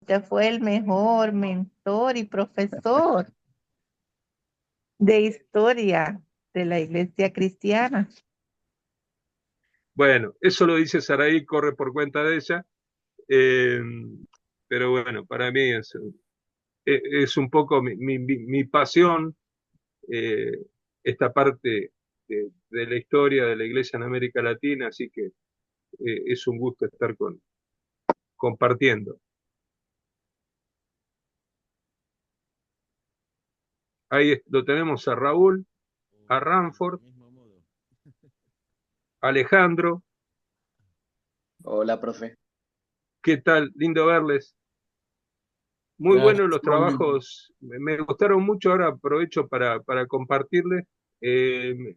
usted fue el mejor mentor y profesor de historia de la iglesia cristiana. Bueno, eso lo dice Saraí, corre por cuenta de ella, eh, pero bueno, para mí es un poco mi pasión, eh, esta parte de la historia de la iglesia en América Latina, así que es un gusto estar compartiendo. Ahí lo tenemos a Raúl, a Del Ranford, mismo modo. Alejandro. Hola, profe. ¿Qué tal? Lindo verles. Muy Gracias, buenos los igualmente. trabajos, me gustaron mucho, ahora aprovecho para compartirles. Eh,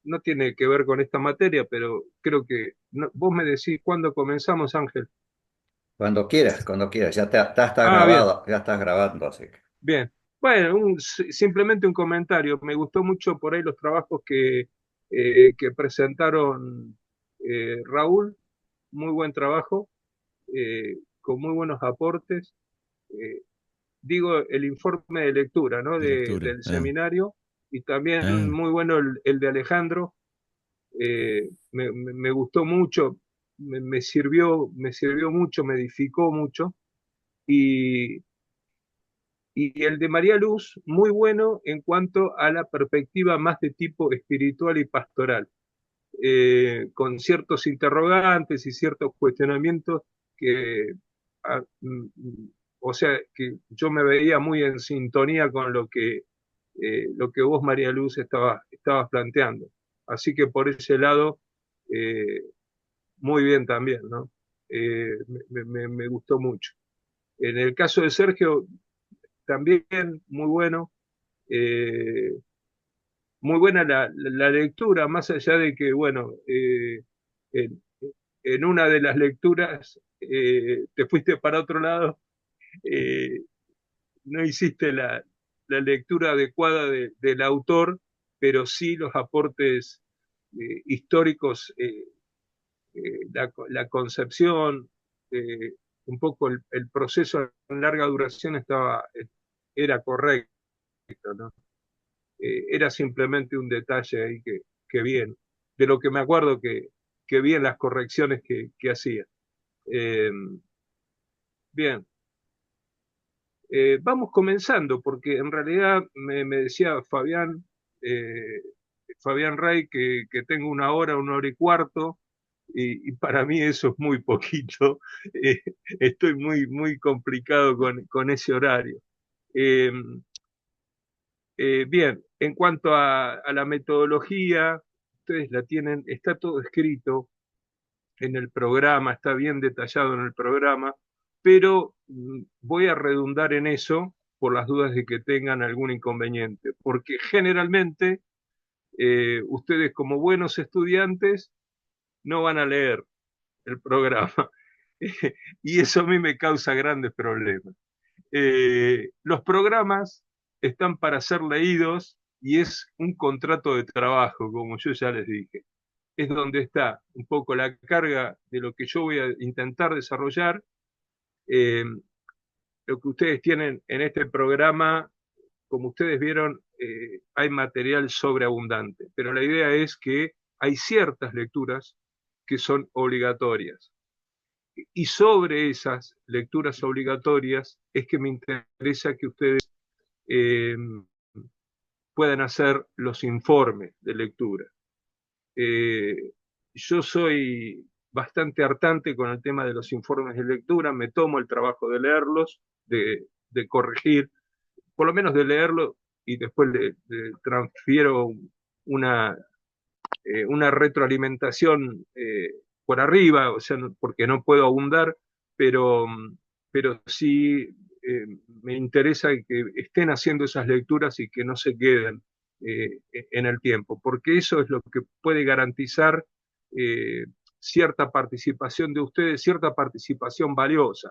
no tiene que ver con esta materia, pero creo que vos me decís cuándo comenzamos, Ángel. Cuando quieras, ya está Ah, bien, grabado, ya estás grabando, así que. bien. Bueno, simplemente un comentario. Me gustó mucho por ahí los trabajos que presentaron Raúl. Muy buen trabajo, con muy buenos aportes. Eh, digo, el informe de lectura, ¿no? De lectura. Del seminario, y también Ah, muy bueno el de Alejandro. Me gustó mucho, me sirvió mucho, me edificó mucho. Y, y el de María Luz, muy bueno en cuanto a la perspectiva más de tipo espiritual y pastoral, con ciertos interrogantes y ciertos cuestionamientos que, ah, mm, mm, o sea, que yo me veía muy en sintonía con lo que vos, María Luz, estabas planteando. Así que por ese lado, eh, muy bien también, ¿no? Me gustó mucho. En el caso de Sergio, también muy bueno. eh, Muy buena la lectura, más allá de que, bueno, en, en una de las lecturas te fuiste para otro lado, eh, no hiciste la lectura adecuada del autor, pero sí los aportes históricos, la concepción, un poco el proceso en larga duración era correcto, ¿no? Era simplemente un detalle ahí que bien, de lo que me acuerdo que vi en las correcciones que hacía. Eh, bien, vamos comenzando, porque en realidad me decía eh, Fabián Rey, que tengo una hora y cuarto, y para mí eso es muy poquito. Eh, estoy muy complicado con ese horario. Eh, bien, en cuanto a la metodología, ustedes la tienen, está todo escrito en el programa, está bien detallado en el programa, pero voy a redundar en eso por las dudas de que tengan algún inconveniente, porque generalmente ustedes como buenos estudiantes no van a leer el programa y eso a mí me causa grandes problemas. Los programas están para ser leídos y es un contrato de trabajo, como yo ya les dije. Es donde está un poco la carga de lo que yo voy a intentar desarrollar. Eh, lo que ustedes tienen en este programa, como ustedes vieron, hay material sobreabundante, pero la idea es que hay ciertas lecturas que son obligatorias. Y sobre esas lecturas obligatorias es que me interesa que ustedes eh, puedan hacer los informes de lectura. Eh, yo soy bastante hartante con el tema de los informes de lectura, me tomo el trabajo de leerlos, de corregir, por lo menos de leerlo y después le transfiero una, una retroalimentación por arriba, o sea, porque no puedo abundar, pero, pero sí me interesa que estén haciendo esas lecturas y que no se queden en el tiempo, porque eso es lo que puede garantizar cierta participación de ustedes, cierta participación valiosa,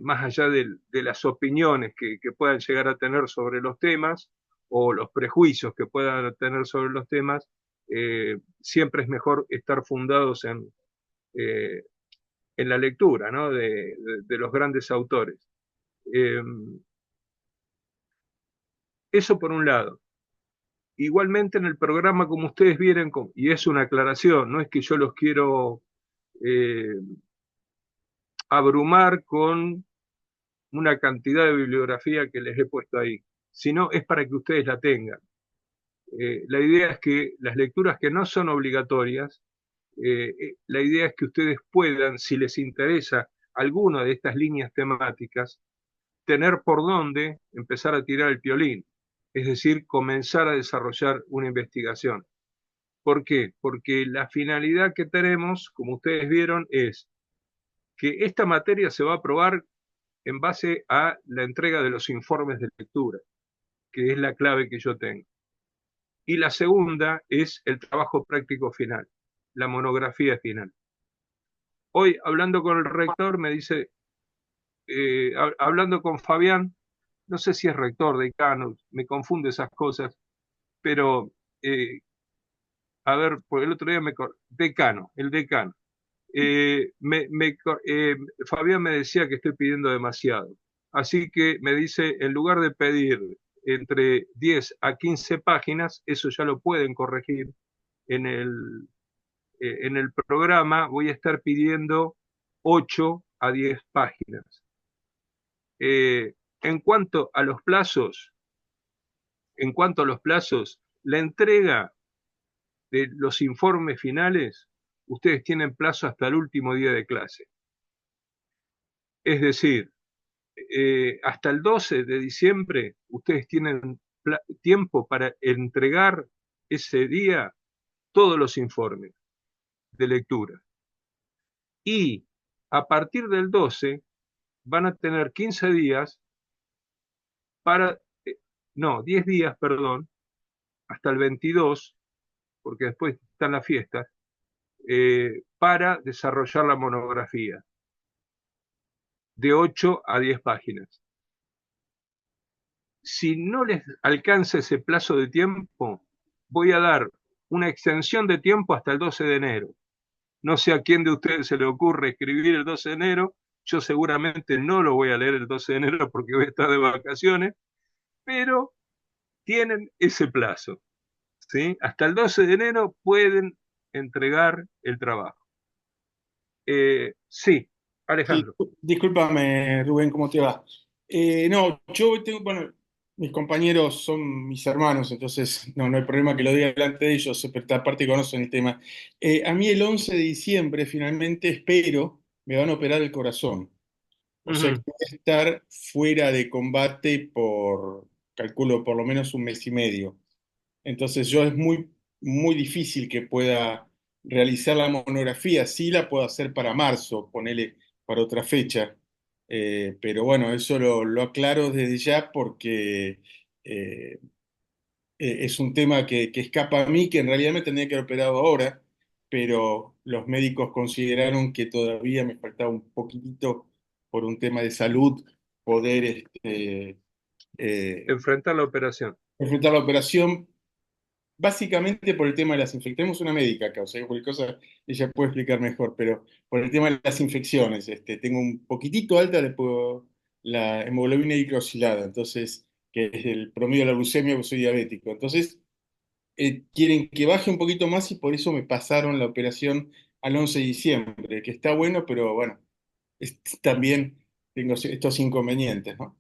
más allá de las opiniones que puedan llegar a tener sobre los temas o los prejuicios que puedan tener sobre los temas, siempre es mejor estar fundados eh, en la lectura, ¿no? De los grandes autores. Eh, Eso por un lado. Igualmente en el programa, como ustedes vieron, y es una aclaración, no es que yo los quiero eh, abrumar con una cantidad de bibliografía que les he puesto ahí, sino es para que ustedes la tengan. La idea es que las lecturas que no son obligatorias, la idea es que ustedes puedan, si les interesa alguna de estas líneas temáticas, tener por dónde empezar a tirar el piolín, es decir, comenzar a desarrollar una investigación. ¿Por qué? Porque la finalidad que tenemos, como ustedes vieron, es que esta materia se va a aprobar en base a la entrega de los informes de lectura, que es la clave que yo tengo. Y la segunda es el trabajo práctico final, la monografía final. Hoy, hablando con el rector, me dice, hablando con Fabián, no sé si es rector, decano, me confunde esas cosas, pero, a ver, por el otro día decano, el decano. Fabián me decía que estoy pidiendo demasiado. Así que me dice, en lugar de pedir entre 10 a 15 páginas, eso ya lo pueden corregir en en el programa, voy a estar pidiendo 8 a 10 páginas. En cuanto a los plazos, la entrega de los informes finales, ustedes tienen plazo hasta el último día de clase. Es decir, hasta el 12 de diciembre ustedes tienen tiempo para entregar ese día todos los informes de lectura. Y a partir del 12 van a tener 15 días para, no, 10 días, perdón, hasta el 22, porque después están las fiestas, para desarrollar la monografía de 8 a 10 páginas. Si no les alcanza ese plazo de tiempo, voy a dar una extensión de tiempo hasta el 12 de enero. No sé a quién de ustedes se le ocurre escribir el 12 de enero, yo seguramente no lo voy a leer el 12 de enero porque voy a estar de vacaciones, pero tienen ese plazo, ¿sí? Hasta el 12 de enero pueden entregar el trabajo. Sí, Sí, Alejandro. discúlpame, Rubén, ¿cómo te va? No, yo tengo, bueno, mis compañeros son mis hermanos, entonces no hay problema que lo diga delante de ellos, pero aparte conocen el tema. A mí el 11 de diciembre finalmente espero, me van a operar el corazón. O sea que Ujú. voy a estar fuera de combate por, calculo, por lo menos un mes y medio. Entonces yo es muy difícil que pueda realizar la monografía. Sí la puedo hacer para marzo, ponele para otra fecha. Pero bueno, eso lo aclaro desde ya porque eh, es un tema que escapa a mí, que en realidad me tendría que haber operado ahora, pero los médicos consideraron que todavía me faltaba un poquitito por un tema de salud poder eh, Enfrentar la operación. enfrentar la operación. Básicamente por el tema de las infecciones. Tenemos una médica acá, o sea, cualquier cosa ella puede explicar mejor, pero por el tema de las infecciones, tengo un poquitito alta la hemoglobina glicosilada, entonces, que es el promedio de la glucemia, porque soy diabético. Entonces, quieren que baje un poquito más y por eso me pasaron la operación al 11 de diciembre, que está bueno, pero bueno, también tengo estos inconvenientes, ¿no?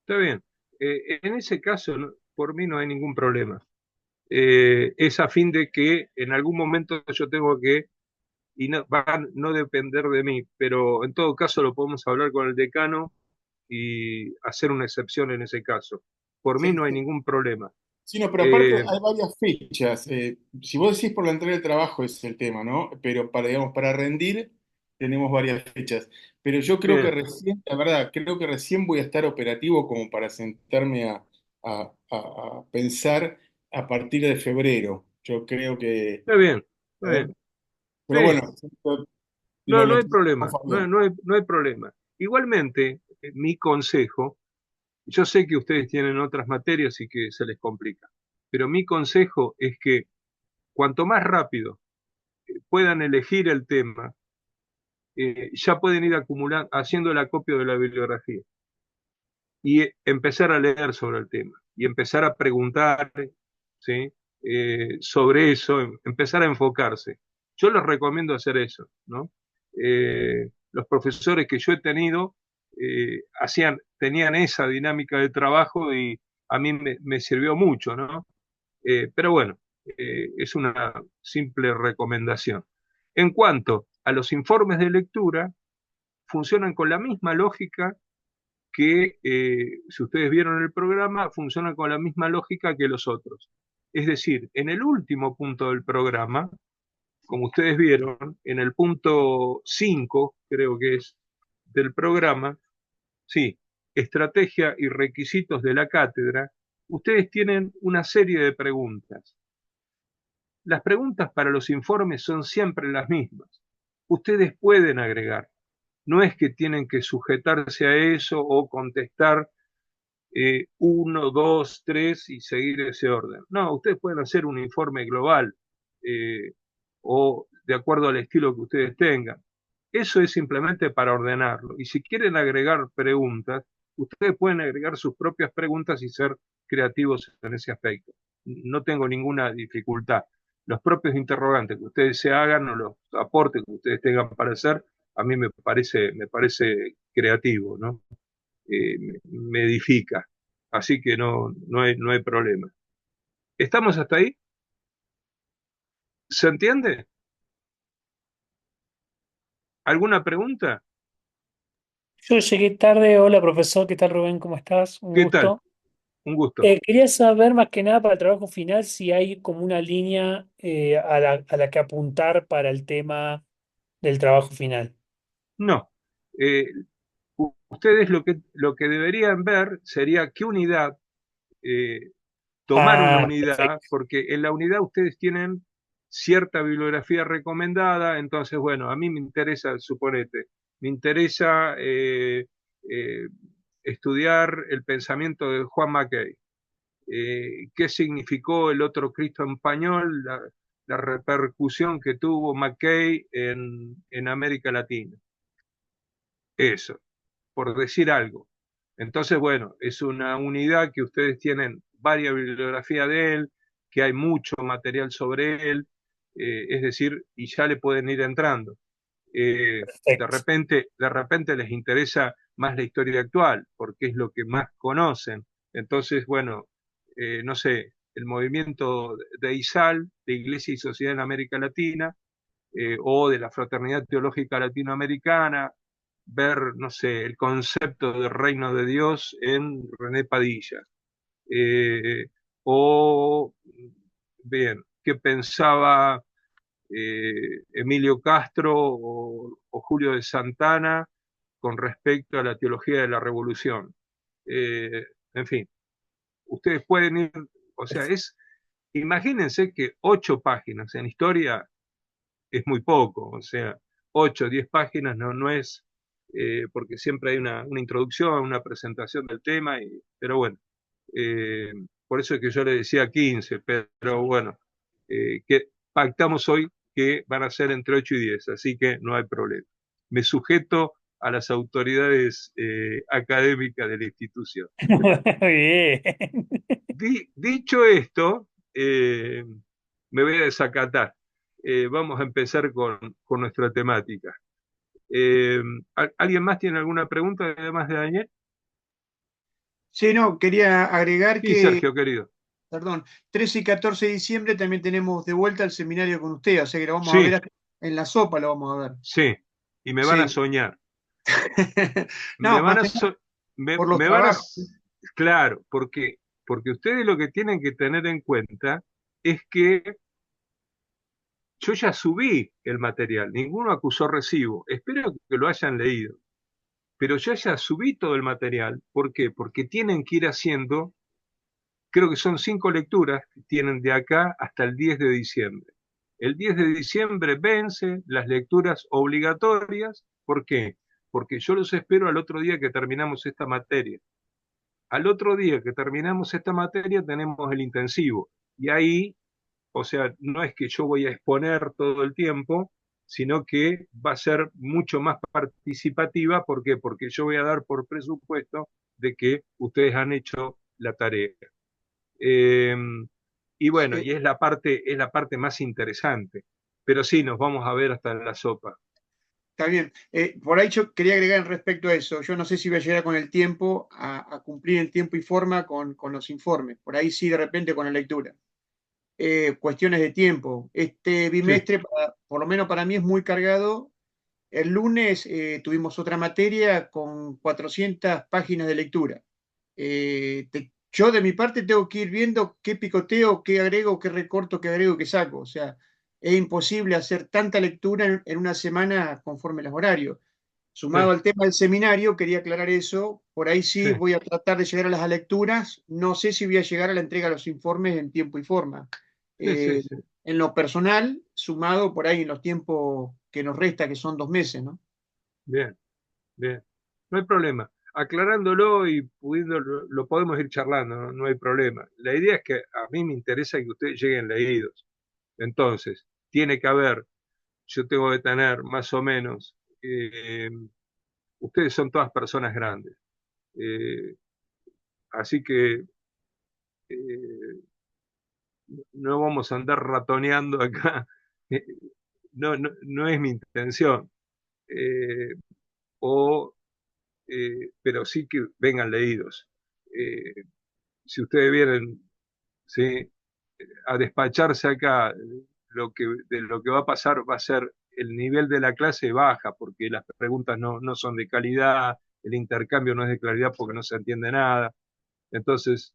Está bien. En ese caso, por mí no hay ningún problema. Es a fin de que en algún momento yo tengo que, y no, va a no depender de mí, pero en todo caso lo podemos hablar con el decano y hacer una excepción en ese caso. Por mí Sí, no hay sí. ningún problema. Sí, no, pero aparte Eh, hay varias fechas. Si vos decís por la entrega de trabajo es el tema, ¿no? Pero para, digamos, para rendir tenemos varias fechas. Pero yo creo que Bien, recién, la verdad, creo que recién voy a estar operativo como para sentarme a pensar a partir de febrero. Yo creo que, está bien, a está ver, bien. pero Sí, bueno, no, no lo hay tengo con problema, Fabián. no hay problema. Igualmente, mi consejo, yo sé que ustedes tienen otras materias y que se les complica, pero mi consejo es que cuanto más rápido puedan elegir el tema, ya pueden ir acumulando, haciendo el acopio de la bibliografía y empezar a leer sobre el tema y empezar a preguntar, ¿sí? Sobre eso, empezar a enfocarse. Yo les recomiendo hacer eso, ¿no? Los profesores que yo he tenido tenían esa dinámica de trabajo y a mí me sirvió mucho, ¿no? Pero bueno, es una simple recomendación. En cuanto a los informes de lectura, funcionan con la misma lógica que, si ustedes vieron el programa, funcionan con la misma lógica que los otros. Es decir, en el último punto del programa, como ustedes vieron, en el punto 5, creo que es, del programa, sí, estrategia y requisitos de la cátedra, ustedes tienen una serie de preguntas. Las preguntas para los informes son siempre las mismas. Ustedes pueden agregar. No es que tienen que sujetarse a eso o contestar 1, 2, 3 y seguir ese orden. No, ustedes pueden hacer un informe global o de acuerdo al estilo que ustedes tengan. Eso es simplemente para ordenarlo. Y si quieren agregar preguntas, ustedes pueden agregar sus propias preguntas y ser creativos en ese aspecto. No tengo ninguna dificultad. Los propios interrogantes que ustedes se hagan o los aportes que ustedes tengan para hacer, a mí me parece creativo, ¿no? Me edifica. Así que no hay problema. ¿Estamos hasta ahí? ¿Se entiende? ¿Alguna pregunta? Yo llegué tarde. Hola, profesor. ¿Qué tal, Rubén? ¿Cómo estás? Un ¿Qué tal? gusto. Un gusto. Quería saber más que nada para el trabajo final si hay como una línea a la que apuntar para el tema del trabajo final. No. Eh, Ustedes lo que deberían ver sería qué unidad, tomar una Ah, unidad, perfecto. porque en la unidad ustedes tienen cierta bibliografía recomendada, entonces, bueno, a mí me interesa, suponete, me interesa eh, estudiar el pensamiento de Juan Mackay. ¿Qué significó el otro Cristo en español? La repercusión que tuvo Mackay en América Latina. Eso, por decir algo. Entonces, bueno, es una unidad que ustedes tienen varias bibliografías de él, que hay mucho material sobre él, es decir, y ya le pueden ir entrando. Perfecto. De repente les interesa más la historia actual, porque es lo que más conocen. Entonces, bueno, no sé, el movimiento de ISAL, de Iglesia y Sociedad en América Latina, o de la Fraternidad Teológica Latinoamericana, ver, no sé, el concepto del reino de Dios en René Padilla. Eh, o, bien, qué pensaba Emilio Castro o Julio de Santana con respecto a la teología de la revolución. En fin, ustedes pueden ir, o sea, imagínense que 8 páginas en historia es muy poco, o sea, 8 o 10 páginas no es, porque siempre hay una introducción, una presentación del tema, pero bueno, eh, por eso es que yo le decía 15, pero bueno, que pactamos hoy que van a ser entre 8 y 10, así que no hay problema. Me sujeto a las autoridades académicas de la institución. Muy bien. Dicho esto, me voy a desacatar. Vamos a empezar con nuestra temática. Eh, ¿Alguien más tiene alguna pregunta además de Daniel? Sí, no, quería agregar Sí, que, Sergio, querido. perdón, 13 y 14 de diciembre también tenemos de vuelta el seminario con usted, o sea que lo vamos a ver Sí, en la sopa, lo vamos a ver. sí. Y me van a Sí. soñar. Me No, van más a, que nada so- me, por los me van a, trabajos. s- claro, porque ustedes lo que tienen que tener en cuenta es que yo ya subí el material, ninguno acusó recibo, espero que lo hayan leído, pero yo ya subí todo el material, ¿por qué? Porque tienen que ir haciendo, creo que son 5 lecturas que tienen de acá hasta el 10 de diciembre. El 10 de diciembre vence las lecturas obligatorias, ¿por qué? Porque yo los espero al otro día que terminamos esta materia. Al otro día que terminamos esta materia tenemos el intensivo. Y ahí, o sea, no es que yo voy a exponer todo el tiempo, sino que va a ser mucho más participativa. ¿Por qué? Porque yo voy a dar por presupuesto de que ustedes han hecho la tarea. Eh, y bueno, Sí, y es la parte más interesante. Pero sí, nos vamos a ver hasta en la sopa. está bien. Por ahí yo quería agregar respecto a eso. Yo no sé si voy a llegar con el tiempo a cumplir en tiempo y forma con los informes. Por ahí sí, de repente con la lectura. Cuestiones de tiempo. Este Sí, bimestre, por lo menos para mí, es muy cargado. El lunes tuvimos otra materia con 400 páginas de lectura. Yo de mi parte tengo que ir viendo qué picoteo, qué agrego, qué recorto, qué agrego, qué saco. O sea, es imposible hacer tanta lectura en una semana conforme los horarios. Sumado sí, al tema del seminario, quería aclarar eso. Por ahí sí, sí voy a tratar de llegar a las lecturas. No sé si voy a llegar a la entrega de los informes en tiempo y forma. sí, sí, Eh, sí. en lo personal, sumado por ahí en los tiempos que nos resta, que son 2 meses, ¿no? Bien, bien. No hay problema. Aclarándolo y pudiendo, lo podemos ir charlando, no, no hay problema. La idea es que a mí me interesa que ustedes lleguen leídos. Entonces, tiene que haber, yo tengo que tener más o menos, ustedes son todas personas grandes. Eh, así que eh, no vamos a andar ratoneando acá. Eh, no, no, no es mi intención. Eh, o, pero sí que vengan leídos. Eh, si ustedes vienen, ¿sí?, a despacharse acá, de lo que va a pasar va a ser el nivel de la clase baja, porque las preguntas no, no son de calidad, el intercambio no es de claridad porque no se entiende nada. Entonces,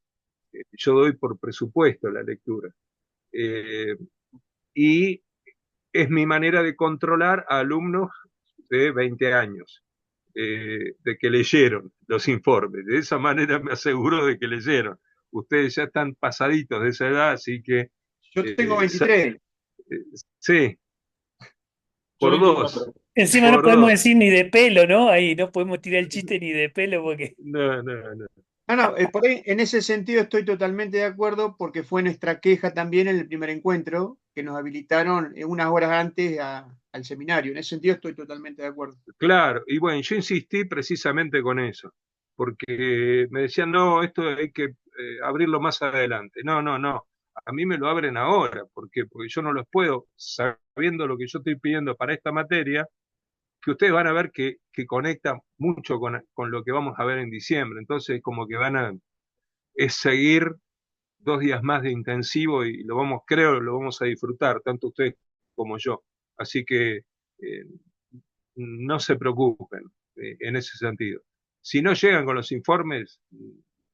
yo doy por presupuesto la lectura. Eh, y es mi manera de controlar a alumnos de 20 años, de que leyeron los informes. De esa manera me aseguro de que leyeron. Ustedes ya están pasaditos de esa edad, así que Yo tengo eh, 23. sí, Yo por dos, 24. Encima no por podemos dos. decir ni de pelo, ¿no? Ahí no podemos tirar el chiste ni de pelo porque No, no, no. No, no, por ahí, en ese sentido estoy totalmente de acuerdo porque fue nuestra queja también en el primer encuentro que nos habilitaron unas horas antes al seminario. En ese sentido estoy totalmente de acuerdo. Claro, y bueno, yo insistí precisamente con eso, porque me decían, no, esto hay que abrirlo más adelante. No, no, no, a mí me lo abren ahora. ¿Por qué? Porque yo no los puedo, sabiendo lo que yo estoy pidiendo para esta materia, que ustedes van a ver que conecta mucho con lo que vamos a ver en diciembre. Entonces, como que es seguir 2 días más de intensivo y creo, lo vamos a disfrutar, tanto ustedes como yo. Así que eh, no se preocupen en ese sentido. Si no llegan con los informes,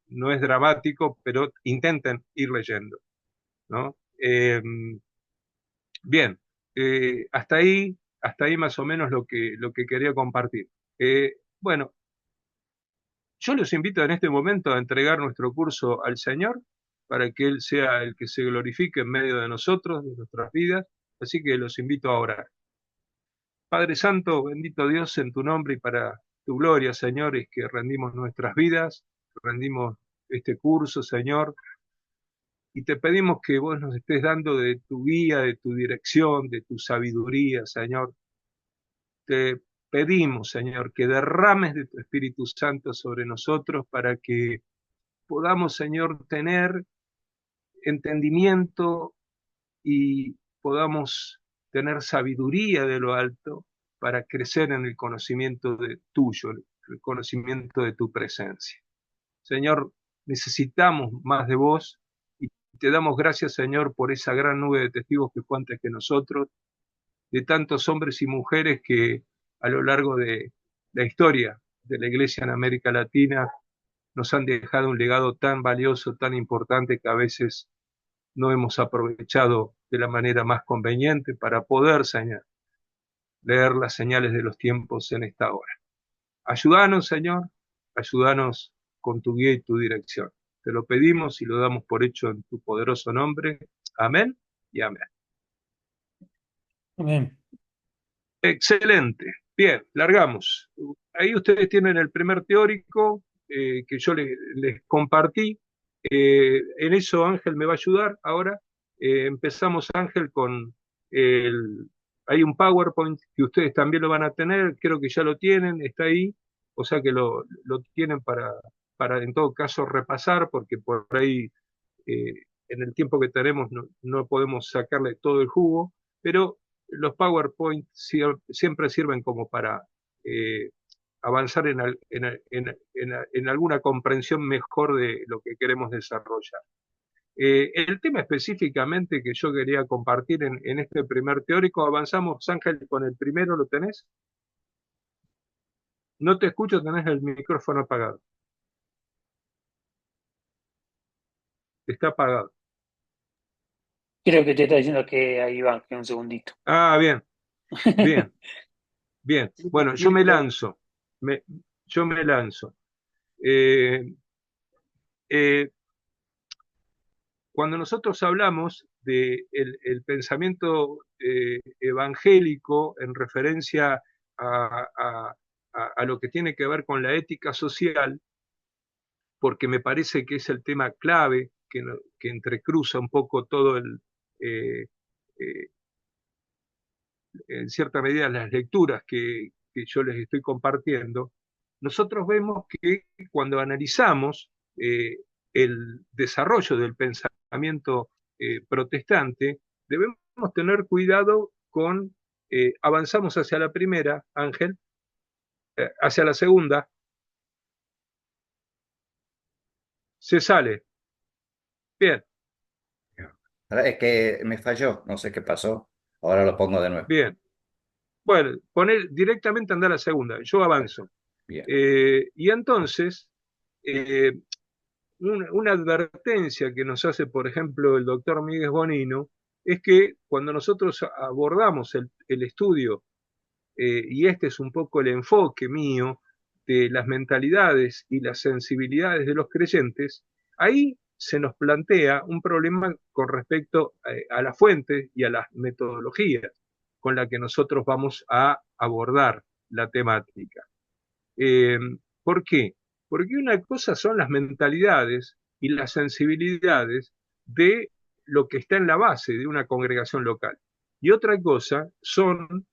no es dramático, pero intenten ir leyendo, ¿no? Bien, hasta ahí más o menos lo que quería compartir. Bueno, yo los invito en este momento a entregar nuestro curso al Señor para que Él sea el que se glorifique en medio de nosotros, de nuestras vidas. Así que los invito a orar. Padre Santo, bendito Dios, en tu nombre y para tu gloria, Señor, es que rendimos nuestras vidas, rendimos este curso, Señor, y te pedimos que vos nos estés dando de tu guía, de tu dirección, de tu sabiduría, Señor. Te pedimos, Señor, que derrames de tu Espíritu Santo sobre nosotros para que podamos, Señor, tener entendimiento y podamos tener sabiduría de lo alto para crecer en el conocimiento de tuyo, el conocimiento de tu presencia. Señor, necesitamos más de vos y te damos gracias, Señor, por esa gran nube de testigos que fue antes que nosotros, de tantos hombres y mujeres que a lo largo de la historia de la Iglesia en América Latina nos han dejado un legado tan valioso, tan importante, que a veces no hemos aprovechado de la manera más conveniente para poder, Señor, leer las señales de los tiempos en esta hora. Ayúdanos, Señor, ayúdanos con tu guía y tu dirección. Te lo pedimos y lo damos por hecho en tu poderoso nombre. Amén y amén. Amén. Excelente. Bien, largamos. Ahí ustedes tienen el primer teórico que yo les compartí. En eso Ángel me va a ayudar ahora. Empezamos, Ángel, con el hay un PowerPoint que ustedes también lo van a tener, creo que ya lo tienen, está ahí, o sea que lo tienen para en todo caso repasar, porque por ahí en el tiempo que tenemos no podemos sacarle todo el jugo, pero los PowerPoint siempre sirven como para avanzar en alguna comprensión mejor de lo que queremos desarrollar. El tema específicamente que yo quería compartir en este primer teórico, avanzamos, Ángel, con el primero, ¿lo tenés? No te escucho, tenés el micrófono apagado. Está apagado. Creo que te está diciendo que ahí va, que un segundito. Ah, bien, bien, bien. Bueno, yo me lanzo. Yo me lanzo. Eh, eh, Cuando nosotros hablamos de el pensamiento evangélico en referencia a, a- a lo que tiene que ver con la ética social, porque me parece que es el tema clave que entrecruza un poco todo eh, eh, en cierta medida las lecturas que yo les estoy compartiendo, nosotros vemos que cuando analizamos el desarrollo del pensamiento protestante, debemos tener cuidado con, avanzamos hacia la primera, Ángel, hacia la segunda, se sale. Bien, Es que me falló, no sé qué pasó. Ahora lo pongo de nuevo. bien. Bueno, poner directamente anda a la segunda, yo avanzo. Bien. Y entonces, eh, una advertencia que nos hace, por ejemplo, el doctor Miguel Bonino, es que cuando nosotros abordamos el estudio, y este es un poco el enfoque mío de las mentalidades y las sensibilidades de los creyentes, ahí se nos plantea un problema con respecto a la fuente y a las metodologías con la que nosotros vamos a abordar la temática. Eh, ¿Por qué? Porque una cosa son las mentalidades y las sensibilidades de lo que está en la base de una congregación local. Y otra cosa son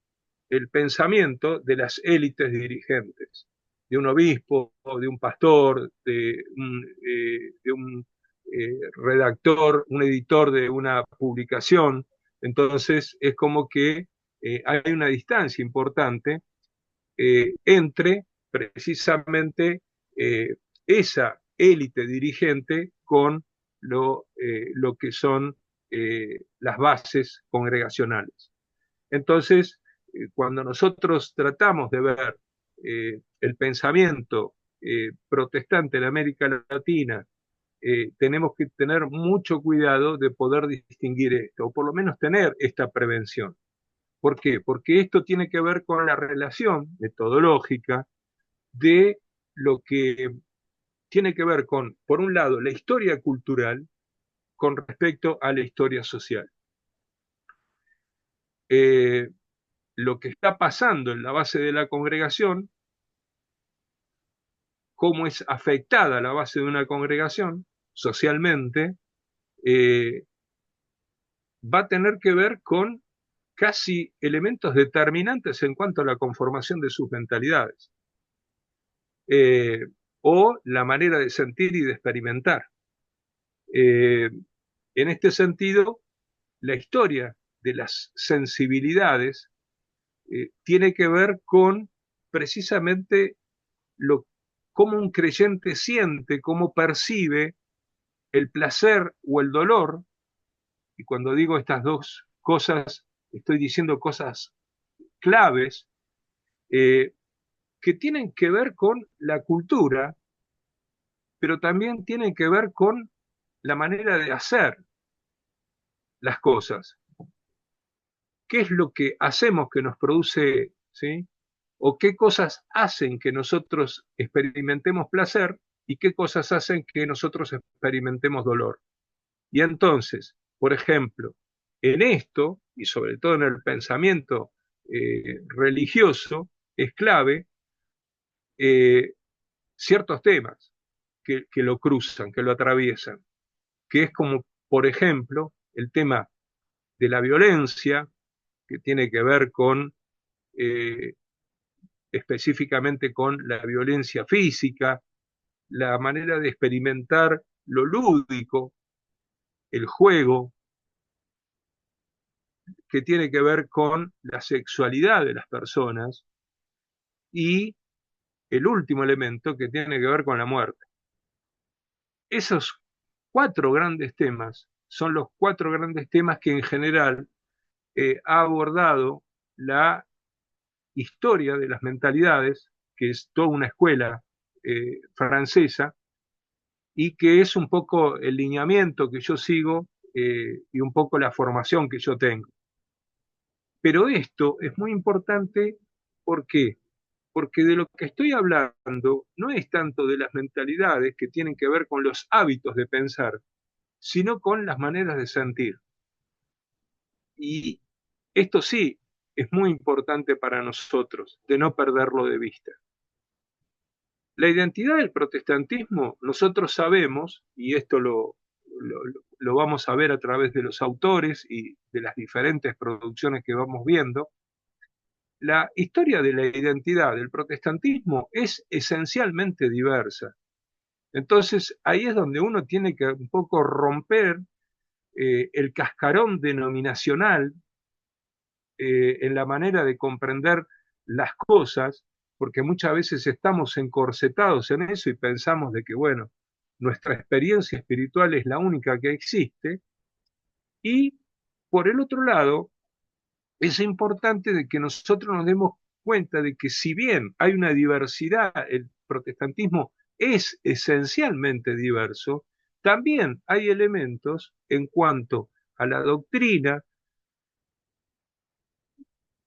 el pensamiento de las élites dirigentes, de un obispo, de un pastor, de un redactor, un editor de una publicación. Entonces es como que hay una distancia importante entre precisamente esa élite dirigente con lo que son las bases congregacionales. Entonces, cuando nosotros tratamos de ver el pensamiento protestante en América Latina, tenemos que tener mucho cuidado de poder distinguir esto, o por lo menos tener esta prevención. ¿Por qué? Porque esto tiene que ver con la relación metodológica de lo que tiene que ver con, por un lado, la historia cultural con respecto a la historia social. Eh, lo que está pasando en la base de la congregación, cómo es afectada la base de una congregación socialmente, eh, va a tener que ver con casi elementos determinantes en cuanto a la conformación de sus mentalidades, eh, o la manera de sentir y de experimentar. En este sentido, la historia de las sensibilidades tiene que ver con precisamente cómo un creyente siente, cómo percibe el placer o el dolor, y cuando digo estas dos cosas, estoy diciendo cosas claves, eh, que tienen que ver con la cultura, pero también tienen que ver con la manera de hacer las cosas. ¿Qué es lo que hacemos que nos produce, ¿sí? O qué cosas hacen que nosotros experimentemos placer y qué cosas hacen que nosotros experimentemos dolor. Y entonces, por ejemplo, en esto, y sobre todo en el pensamiento religioso, es clave ciertos temas que lo cruzan, que lo atraviesan, que es como, por ejemplo, el tema de la violencia, que tiene que ver con específicamente con la violencia física, la manera de experimentar lo lúdico, el juego, que tiene que ver con la sexualidad de las personas, y el último elemento que tiene que ver con la muerte. Esos 4 grandes temas son los 4 grandes temas que en general ha abordado la historia de las mentalidades, que es toda una escuela francesa, y que es un poco el lineamiento que yo sigo y un poco la formación que yo tengo. Pero esto es muy importante, ¿por qué? Porque de lo que estoy hablando no es tanto de las mentalidades que tienen que ver con los hábitos de pensar, sino con las maneras de sentir. Y esto sí es muy importante para nosotros, de no perderlo de vista. La identidad del protestantismo, nosotros sabemos, y esto lo vamos a ver a través de los autores y de las diferentes producciones que vamos viendo, la historia de la identidad del protestantismo es esencialmente diversa. Entonces, ahí es donde uno tiene que un poco romper el cascarón denominacional en la manera de comprender las cosas, porque muchas veces estamos encorsetados en eso y pensamos de que, bueno, nuestra experiencia espiritual es la única que existe, y por el otro lado, es importante de que nosotros nos demos cuenta de que si bien hay una diversidad, el protestantismo es esencialmente diverso, también hay elementos en cuanto a la doctrina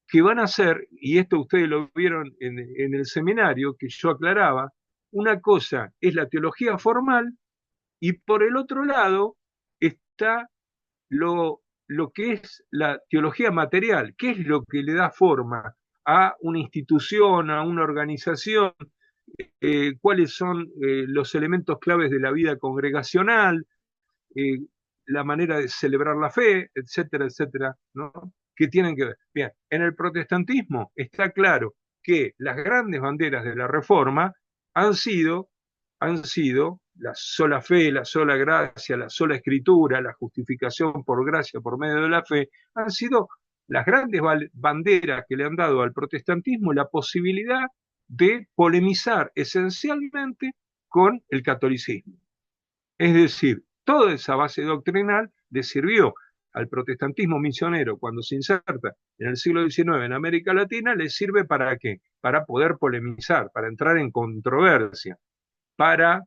que van a ser, y esto ustedes lo vieron en el seminario que yo aclaraba, una cosa es la teología formal y por el otro lado está lo que es la teología material, qué es lo que le da forma a una institución, a una organización, cuáles son los elementos claves de la vida congregacional, eh, la manera de celebrar la fe, etcétera, etcétera, ¿no? ¿Qué tienen que ver? Bien, en el protestantismo está claro que las grandes banderas de la Reforma han sido, han sido la sola fe, la sola gracia, la sola escritura, la justificación por gracia por medio de la fe, han sido las grandes banderas que le han dado al protestantismo la posibilidad de polemizar esencialmente con el catolicismo. Es decir, toda esa base doctrinal le sirvió al protestantismo misionero cuando se inserta en el siglo XIX en América Latina, le sirve para qué? Para poder polemizar, para entrar en controversia, para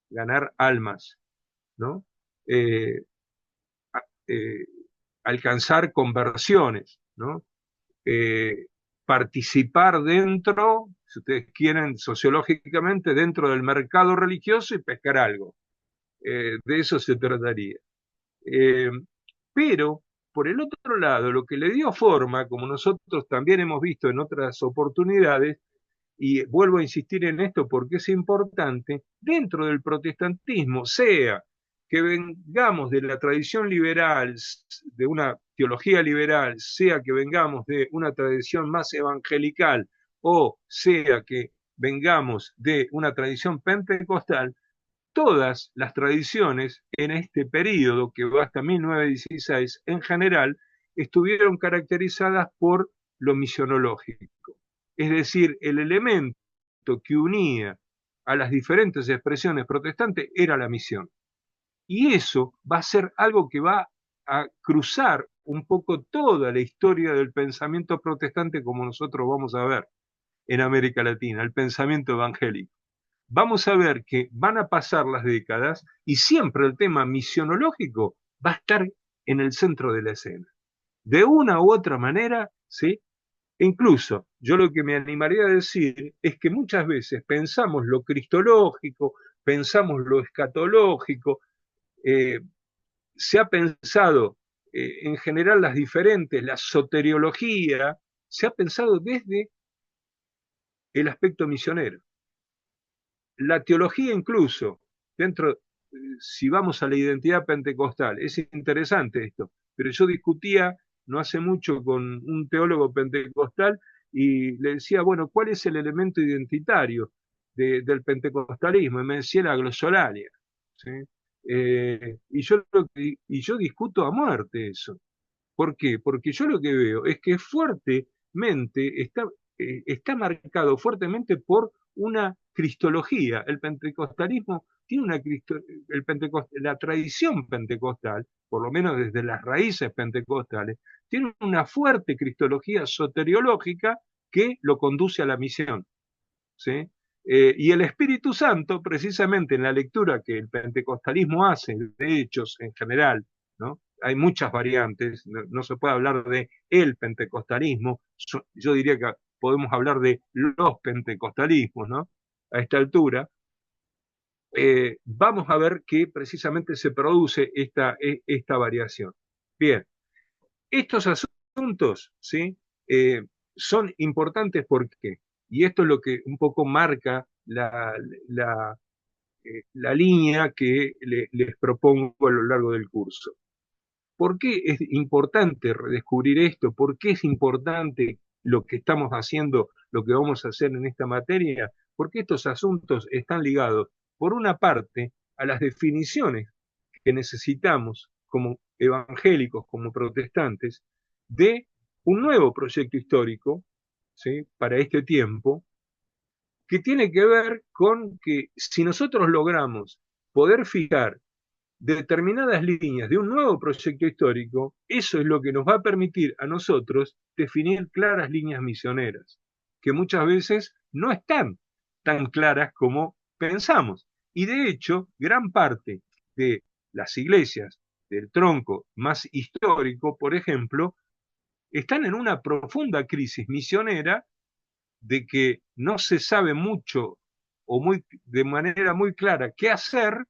ganar almas, ¿no? Eh, eh, alcanzar conversiones, ¿no? Eh, participar dentro, si ustedes quieren, sociológicamente, dentro del mercado religioso y pescar algo. De eso se trataría. Eh, pero, por el otro lado, lo que le dio forma, como nosotros también hemos visto en otras oportunidades, y vuelvo a insistir en esto porque es importante, dentro del protestantismo, sea que vengamos de la tradición liberal, de una teología liberal, sea que vengamos de una tradición más evangelical, o sea que vengamos de una tradición pentecostal, todas las tradiciones en este periodo, que va hasta 1916, en general, estuvieron caracterizadas por lo misionológico. Es decir, el elemento que unía a las diferentes expresiones protestantes era la misión. Y eso va a ser algo que va a cruzar un poco toda la historia del pensamiento protestante, como nosotros vamos a ver en América Latina, el pensamiento evangélico. Vamos a ver que van a pasar las décadas y siempre el tema misionológico va a estar en el centro de la escena. De una u otra manera, ¿sí? E incluso yo lo que me animaría a decir es que muchas veces pensamos lo cristológico, pensamos lo escatológico, se ha pensado en general las diferentes, la soteriología, se ha pensado desde el aspecto misionero. La teología incluso, dentro, si vamos a la identidad pentecostal, es interesante esto, pero yo discutía no hace mucho con un teólogo pentecostal y le decía, bueno, ¿cuál es el elemento identitario del pentecostalismo? Y me decía la glosolalia, ¿sí? Y yo discuto a muerte eso. ¿Por qué? Porque yo lo que veo es que fuertemente está marcado fuertemente por una cristología. El pentecostalismo tiene la tradición pentecostal, por lo menos desde las raíces pentecostales, tiene una fuerte cristología soteriológica que lo conduce a la misión, ¿sí? Y el Espíritu Santo, precisamente en la lectura que el pentecostalismo hace de Hechos en general, ¿no? Hay muchas variantes, no se puede hablar de el pentecostalismo, yo diría que podemos hablar de los pentecostalismos, ¿no? A esta altura, vamos a ver que precisamente se produce esta variación. Bien, estos asuntos, ¿sí? Son importantes porque, y esto es lo que un poco marca la línea que les propongo a lo largo del curso. ¿Por qué es importante redescubrir esto? ¿Por qué es importante lo que estamos haciendo, lo que vamos a hacer en esta materia? Porque estos asuntos están ligados, por una parte, a las definiciones que necesitamos como evangélicos, como protestantes, de un nuevo proyecto histórico, ¿sí? Para este tiempo, que tiene que ver con que si nosotros logramos poder fijar determinadas líneas de un nuevo proyecto histórico, eso es lo que nos va a permitir a nosotros definir claras líneas misioneras, que muchas veces no están tan claras como pensamos. Y de hecho, gran parte de las iglesias del tronco más histórico, por ejemplo, están en una profunda crisis misionera de que no se sabe mucho o de manera muy clara qué hacer.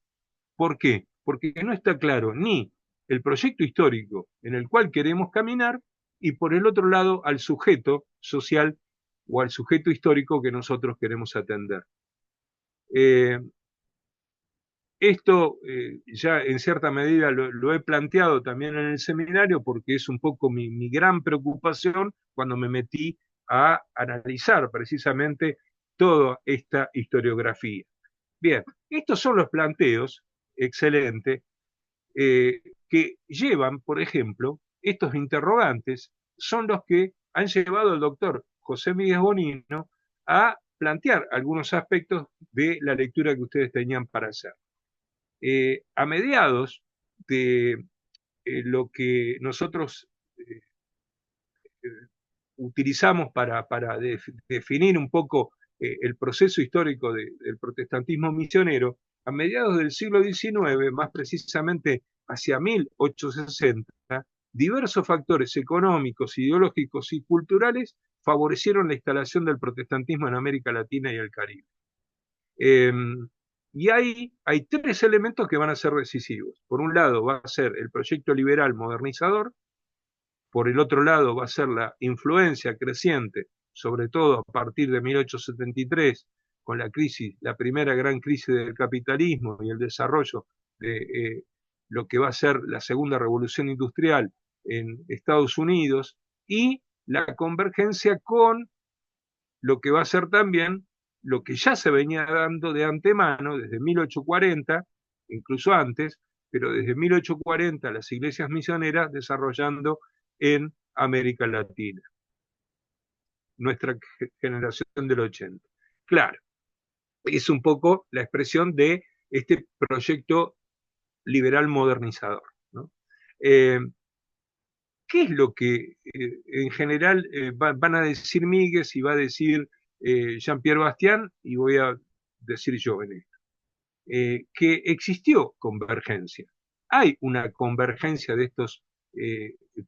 ¿Por qué? Porque no está claro ni el proyecto histórico en el cual queremos caminar y por el otro lado al sujeto social o al sujeto histórico que nosotros queremos atender. Esto ya en cierta medida lo he planteado también en el seminario porque es un poco mi gran preocupación cuando me metí a analizar precisamente toda esta historiografía. Bien, estos son los planteos, excelente, que llevan, por ejemplo, estos interrogantes son los que han llevado al doctor José Miguel Bonino a plantear algunos aspectos de la lectura que ustedes tenían para hacer. A mediados de lo que nosotros utilizamos para definir un poco el proceso histórico del protestantismo misionero, a mediados del siglo XIX, más precisamente hacia 1860, diversos factores económicos, ideológicos y culturales favorecieron la instalación del protestantismo en América Latina y el Caribe. Y ahí hay tres elementos que van a ser decisivos. Por un lado va a ser el proyecto liberal modernizador, por el otro lado va a ser la influencia creciente, sobre todo a partir de 1873, con la primera gran crisis del capitalismo y el desarrollo de lo que va a ser la segunda revolución industrial en Estados Unidos, y la convergencia con lo que va a ser también lo que ya se venía dando de antemano desde 1840, incluso antes, pero desde 1840 las iglesias misioneras desarrollando en América Latina, nuestra generación del 80. Claro, es un poco la expresión de este proyecto liberal modernizador, ¿no? ¿Qué es lo que en general van a decir Míguez y va a decir Jean-Pierre Bastián y voy a decir yo en esto? Que existió convergencia. Hay una convergencia de estos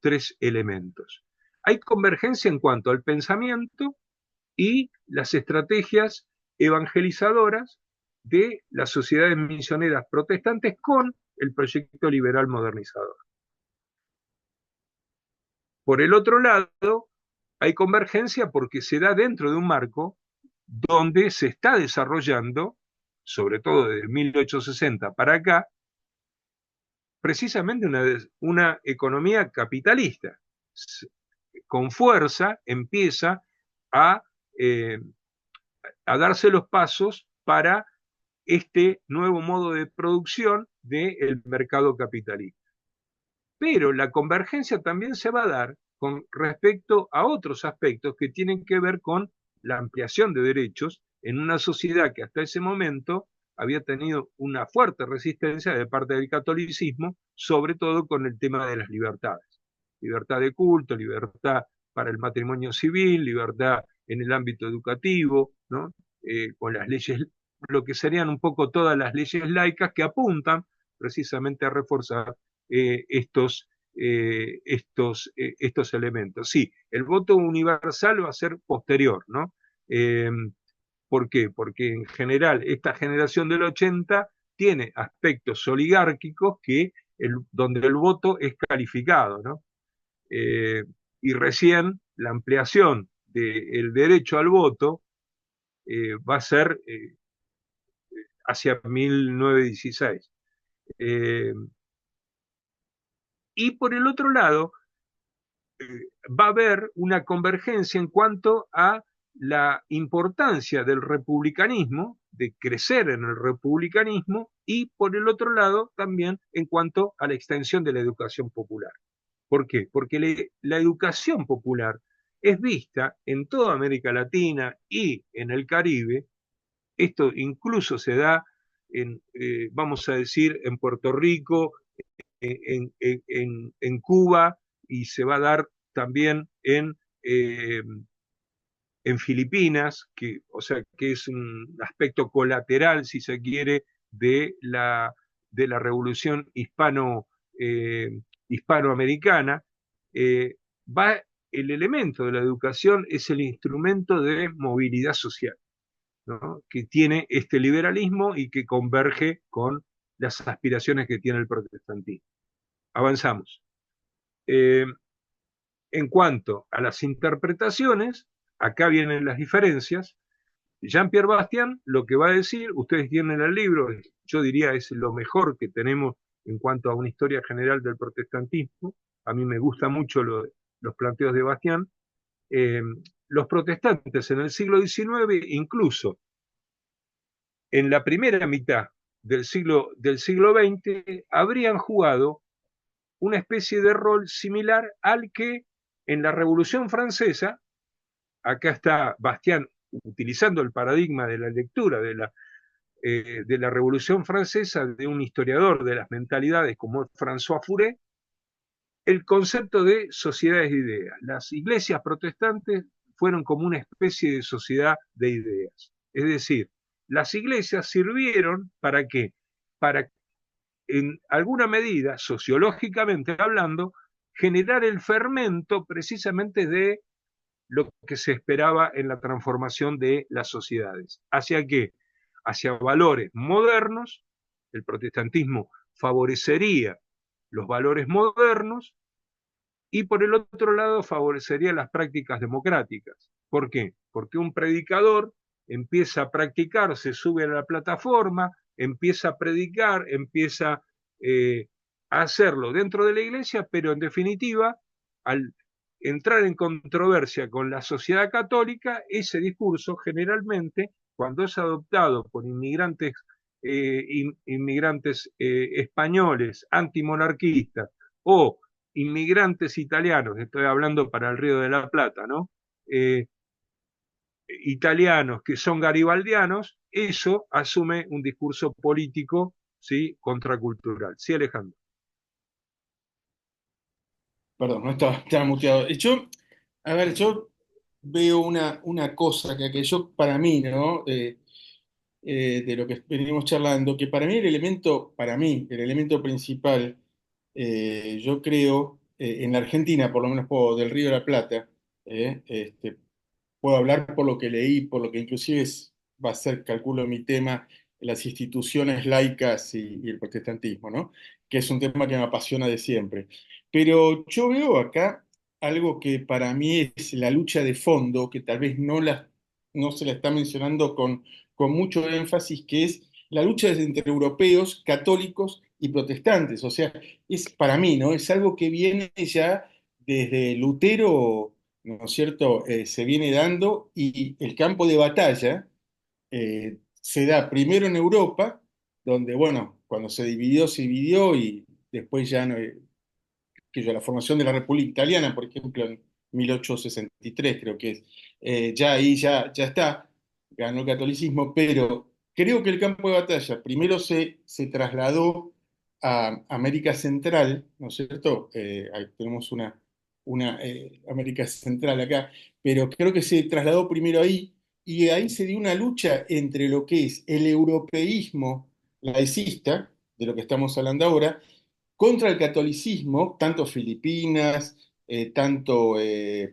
tres elementos. Hay convergencia en cuanto al pensamiento y las estrategias evangelizadoras de las sociedades misioneras protestantes con el proyecto liberal modernizador. Por el otro lado, hay convergencia porque se da dentro de un marco donde se está desarrollando, sobre todo desde 1860 para acá, precisamente una economía capitalista, con fuerza empieza a, eh, a darse los pasos para este nuevo modo de producción del mercado capitalista. Pero la convergencia también se va a dar con respecto a otros aspectos que tienen que ver con la ampliación de derechos en una sociedad que hasta ese momento había tenido una fuerte resistencia de parte del catolicismo, sobre todo con el tema de las libertades. Libertad de culto, libertad para el matrimonio civil, libertad en el ámbito educativo, ¿no? Con las leyes, lo que serían un poco todas las leyes laicas que apuntan precisamente a reforzar estos elementos. Sí, el voto universal va a ser posterior, ¿no? ¿Por qué? Porque en general esta generación del 80 tiene aspectos oligárquicos donde el voto es calificado, ¿no? Y recién la ampliación del derecho al voto va a ser hacia 1916. Y por el otro lado, va a haber una convergencia en cuanto a la importancia del republicanismo, de crecer en el republicanismo, y por el otro lado también en cuanto a la extensión de la educación popular. ¿Por qué? Porque la educación popular es vista en toda América Latina y en el Caribe. Esto incluso se da vamos a decir, en Puerto Rico, en Cuba, y se va a dar también en Filipinas, o sea, que es un aspecto colateral, si se quiere, de la revolución hispanoamericana. El elemento de la educación es el instrumento de movilidad social, ¿no? Que tiene este liberalismo y que converge con las aspiraciones que tiene el protestantismo. Avanzamos. En cuanto a las interpretaciones, acá vienen las diferencias. Jean-Pierre Bastian lo que va a decir, ustedes tienen el libro, yo diría es lo mejor que tenemos en cuanto a una historia general del protestantismo. A mí me gusta mucho los planteos de Bastian. Los protestantes en el siglo XIX, incluso en la primera mitad del siglo XX, habrían jugado una especie de rol similar al que en la Revolución Francesa, acá está Bastian utilizando el paradigma de la lectura de la Revolución Francesa, de un historiador de las mentalidades como François Furet, el concepto de sociedades de ideas. Las iglesias protestantes fueron como una especie de sociedad de ideas. Es decir, las iglesias sirvieron ¿para qué? Para, en alguna medida, sociológicamente hablando, generar el fermento precisamente de lo que se esperaba en la transformación de las sociedades. ¿Hacia qué? Hacia valores modernos. El protestantismo favorecería los valores modernos y por el otro lado favorecería las prácticas democráticas. ¿Por qué? Porque un predicador empieza a practicar, se sube a la plataforma, empieza a predicar, empieza a hacerlo dentro de la iglesia, pero en definitiva, al entrar en controversia con la sociedad católica, ese discurso generalmente, cuando es adoptado por inmigrantes españoles, antimonarquistas o inmigrantes italianos, estoy hablando para el Río de la Plata, ¿no? Italianos que son garibaldianos, eso asume un discurso político, ¿sí? Contracultural. Sí, Alejandro. Perdón, no estaba muteado. A ver, yo veo una cosa que yo, para mí, ¿no? De lo que venimos charlando, que para mí el elemento principal, yo creo, en la Argentina, por lo menos del Río de la Plata, puedo hablar por lo que leí, por lo que inclusive va a ser, calculo mi tema, las instituciones laicas y el protestantismo, ¿no? Que es un tema que me apasiona de siempre. Pero yo veo acá algo que para mí es la lucha de fondo, que tal vez no se la está mencionando con mucho énfasis, que es la lucha entre europeos, católicos y protestantes. O sea, es para mí, ¿no? Es algo que viene ya desde Lutero, ¿no es cierto?, se viene dando y el campo de batalla se da primero en Europa, donde, bueno, cuando se dividió y después ya no, que yo, la formación de la República Italiana, por ejemplo, en 1863 creo que es, ya ahí ya está, ganó el catolicismo, pero creo que el campo de batalla primero se trasladó a América Central, ¿no es cierto? Ahí tenemos una América Central acá, pero creo que se trasladó primero ahí, y ahí se dio una lucha entre lo que es el europeísmo laicista, de lo que estamos hablando ahora, contra el catolicismo, tanto Filipinas, tanto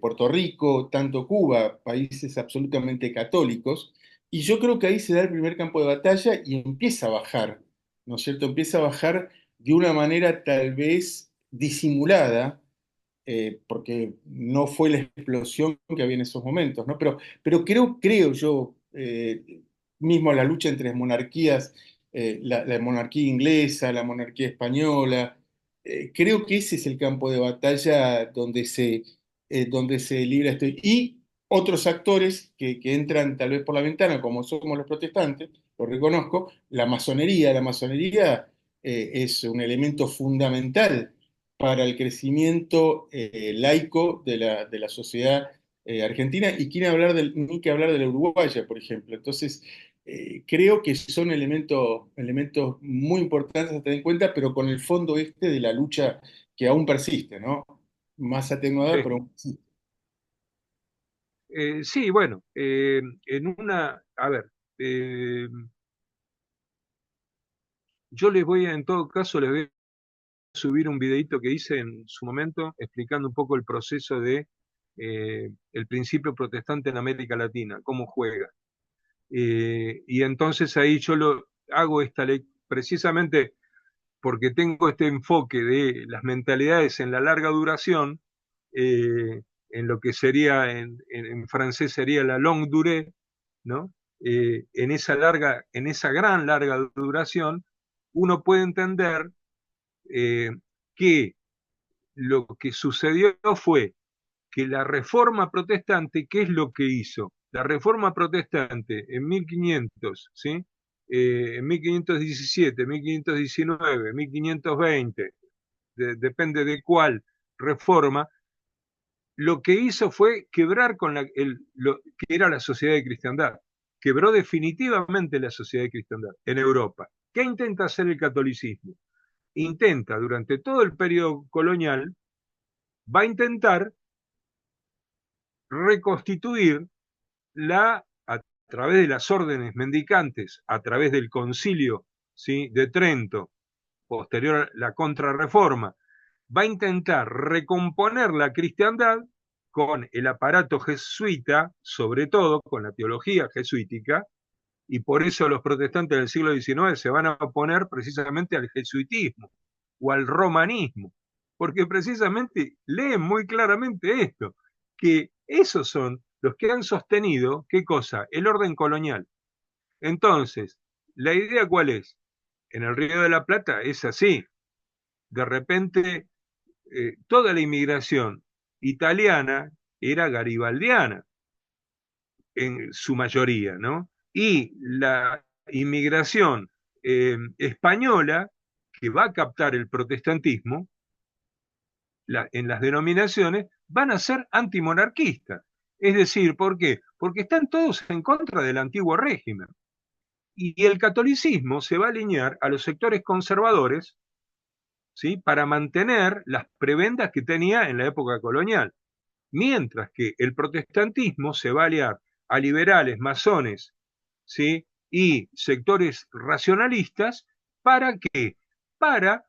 Puerto Rico, tanto Cuba, países absolutamente católicos, y yo creo que ahí se da el primer campo de batalla y empieza a bajar, ¿no es cierto? Empieza a bajar de una manera tal vez disimulada, porque no fue la explosión que había en esos momentos, ¿no? Pero creo yo, mismo la lucha entre monarquías, la monarquía inglesa, la monarquía española, creo que ese es el campo de batalla donde se libra esto. Y otros actores que entran tal vez por la ventana, como somos los protestantes, lo reconozco, la masonería es un elemento fundamental para el crecimiento laico de la sociedad argentina, y quiere hablar ni que hablar de la uruguaya, por ejemplo. Entonces, creo que son elementos muy importantes a tener en cuenta, pero con el fondo este de la lucha que aún persiste, ¿no? Más atenuada, pero Sí. aún persiste. Sí, bueno, a ver, yo les voy a, en todo caso, les voy a subir un videito que hice en su momento explicando un poco el proceso de el principio protestante en América Latina, cómo juega. Y entonces ahí yo lo hago esta ley precisamente porque tengo este enfoque de las mentalidades en la larga duración, en lo que sería, en francés sería la longue durée, ¿no? En esa gran larga duración, uno puede entender eh, que lo que sucedió fue que la reforma protestante, ¿qué es lo que hizo? La reforma protestante en 1500, ¿sí? En 1517, 1519, 1520, depende de cuál reforma, lo que hizo fue quebrar con lo que era la sociedad de cristiandad. Quebró definitivamente la sociedad de cristiandad en Europa. ¿Qué intenta hacer el catolicismo? Intenta durante todo el periodo colonial, va a intentar reconstituir a través de las órdenes mendicantes, a través del concilio, ¿sí?, de Trento, posterior a la contrarreforma, va a intentar recomponer la cristiandad con el aparato jesuita, sobre todo con la teología jesuítica, y por eso los protestantes del siglo XIX se van a oponer precisamente al jesuitismo o al romanismo, porque precisamente leen muy claramente esto, que esos son los que han sostenido, ¿qué cosa? El orden colonial. Entonces, ¿la idea cuál es? En el Río de la Plata es así. De repente, toda la inmigración italiana era garibaldiana, en su mayoría, ¿no? Y la inmigración española, que va a captar el protestantismo, en las denominaciones, van a ser antimonarquistas. Es decir, ¿por qué? Porque están todos en contra del antiguo régimen. Y el catolicismo se va a alinear a los sectores conservadores, ¿sí?, para mantener las prebendas que tenía en la época colonial. Mientras que el protestantismo se va a aliar a liberales, masones, ¿sí?, y sectores racionalistas, ¿para qué? Para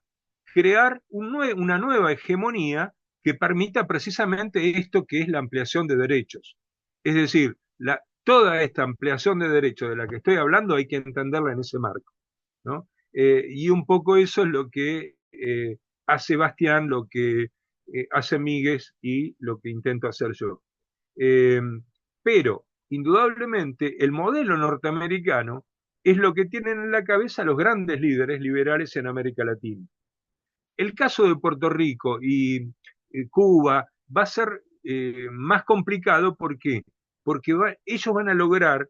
crear una nueva hegemonía que permita precisamente esto que es la ampliación de derechos. Es decir, toda esta ampliación de derechos de la que estoy hablando hay que entenderla en ese marco, ¿no? Y un poco eso es lo que hace Bastián, lo que hace Míguez y lo que intento hacer yo. Eh, pero, indudablemente, el modelo norteamericano es lo que tienen en la cabeza los grandes líderes liberales en América Latina. El caso de Puerto Rico y Cuba va a ser más complicado. ¿Por qué? Porque ellos van a lograr,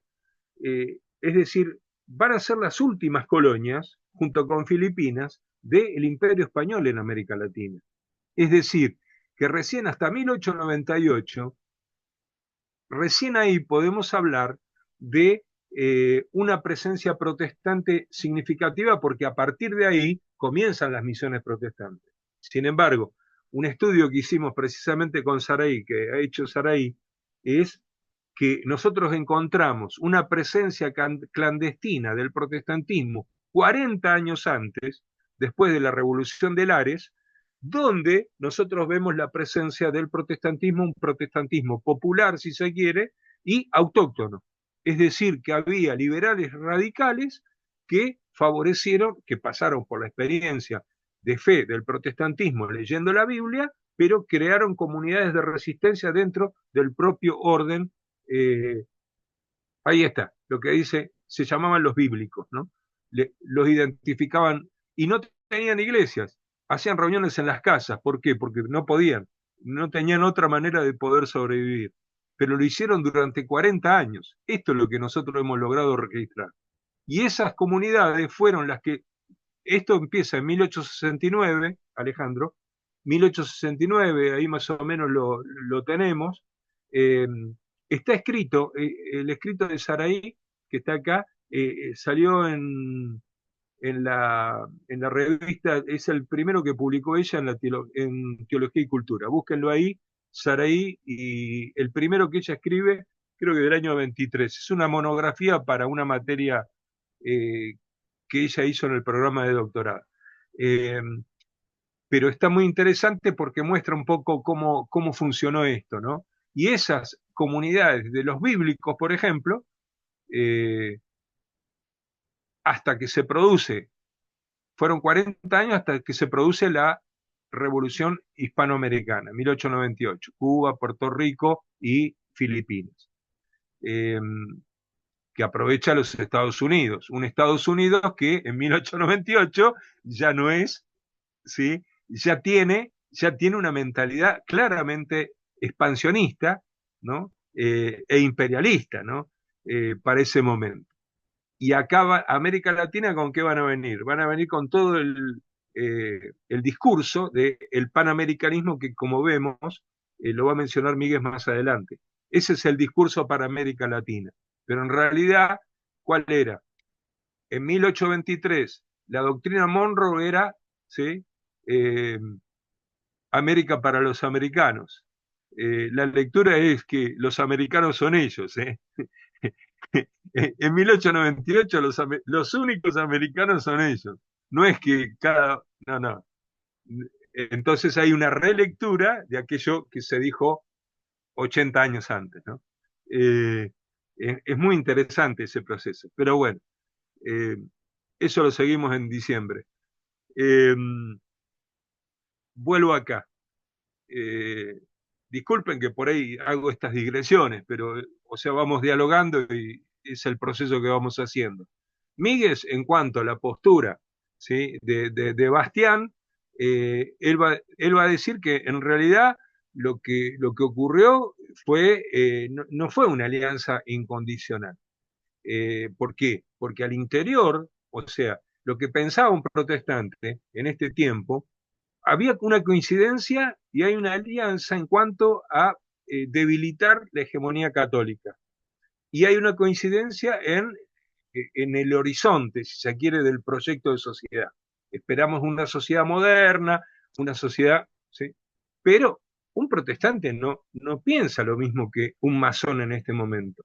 es decir, van a ser las últimas colonias, junto con Filipinas, del Imperio Español en América Latina. Es decir, que recién hasta 1898, recién ahí podemos hablar de una presencia protestante significativa, porque a partir de ahí comienzan las misiones protestantes. Sin embargo, un estudio que hicimos precisamente con Saraí, que ha hecho Saraí, es que nosotros encontramos una presencia clandestina del protestantismo 40 años antes, después de la Revolución de Lares, donde nosotros vemos la presencia del protestantismo, un protestantismo popular, si se quiere, y autóctono. Es decir, que había liberales radicales que favorecieron, que pasaron por la experiencia de fe del protestantismo leyendo la Biblia, pero crearon comunidades de resistencia dentro del propio orden. Ahí está, lo que dice, se llamaban los bíblicos, ¿no? Los identificaban y no tenían iglesias, hacían reuniones en las casas. ¿Por qué? Porque no podían, no tenían otra manera de poder sobrevivir. Pero lo hicieron durante 40 años. Esto es lo que nosotros hemos logrado registrar. Y esas comunidades fueron las que, esto empieza en 1869, Alejandro, 1869, ahí más o menos lo tenemos. Eh, Está escrito, el escrito de Saraí, que está acá, salió en la revista, es el primero que publicó ella en Teología y Cultura. Búsquenlo ahí, Saraí, y el primero que ella escribe, creo que del año 23. Es una monografía para una materia eh, que ella hizo en el programa de doctorado. Eh, pero está muy interesante porque muestra un poco cómo funcionó esto, ¿no? Y esas comunidades de los bíblicos, por ejemplo, eh, hasta que se produce, fueron 40 años hasta que se produce la Revolución Hispanoamericana, 1898, Cuba, Puerto Rico y Filipinas, que aprovecha a los Estados Unidos, un Estados Unidos que en 1898 ya no es, ¿sí? ya tiene una mentalidad claramente expansionista, ¿no? E imperialista, ¿no? Para ese momento. Y acá América Latina, ¿con qué van a venir? Van a venir con todo el discurso del panamericanismo que, como vemos, lo va a mencionar Miguel más adelante. Ese es el discurso para América Latina. Pero en realidad, ¿cuál era? En 1823, la doctrina Monroe era, ¿sí? América para los americanos. La lectura es que los americanos son ellos. En 1898 los únicos americanos son ellos. No es que No, no. Entonces hay una relectura de aquello que se dijo 80 años antes, ¿no? Es muy interesante ese proceso. Pero bueno, eso lo seguimos en diciembre. Vuelvo acá. Disculpen que por ahí hago estas digresiones, pero, o sea, vamos dialogando y es el proceso que vamos haciendo. Míguez, en cuanto a la postura, ¿sí? de Bastián, él va a decir que en realidad lo que ocurrió fue, no fue una alianza incondicional. ¿Por qué? Porque al interior, o sea, lo que pensaba un protestante en este tiempo, había una coincidencia y hay una alianza en cuanto a debilitar la hegemonía católica. Y hay una coincidencia en el horizonte, si se quiere, del proyecto de sociedad. Esperamos una sociedad moderna, una sociedad, ¿sí? Pero un protestante no piensa lo mismo que un masón en este momento,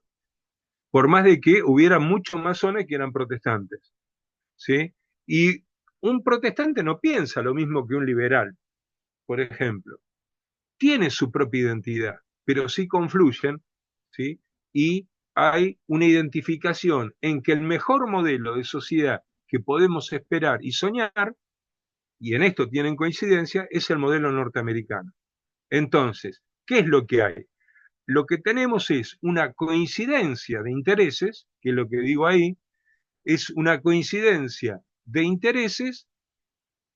por más de que hubiera muchos masones que eran protestantes, ¿sí? Y un protestante no piensa lo mismo que un liberal, por ejemplo. Tiene su propia identidad, pero sí confluyen, ¿sí? Y hay una identificación en que el mejor modelo de sociedad que podemos esperar y soñar, y en esto tienen coincidencia, es el modelo norteamericano. Entonces, ¿qué es lo que hay? Lo que tenemos es una coincidencia de intereses, que es lo que digo ahí, es una coincidencia de intereses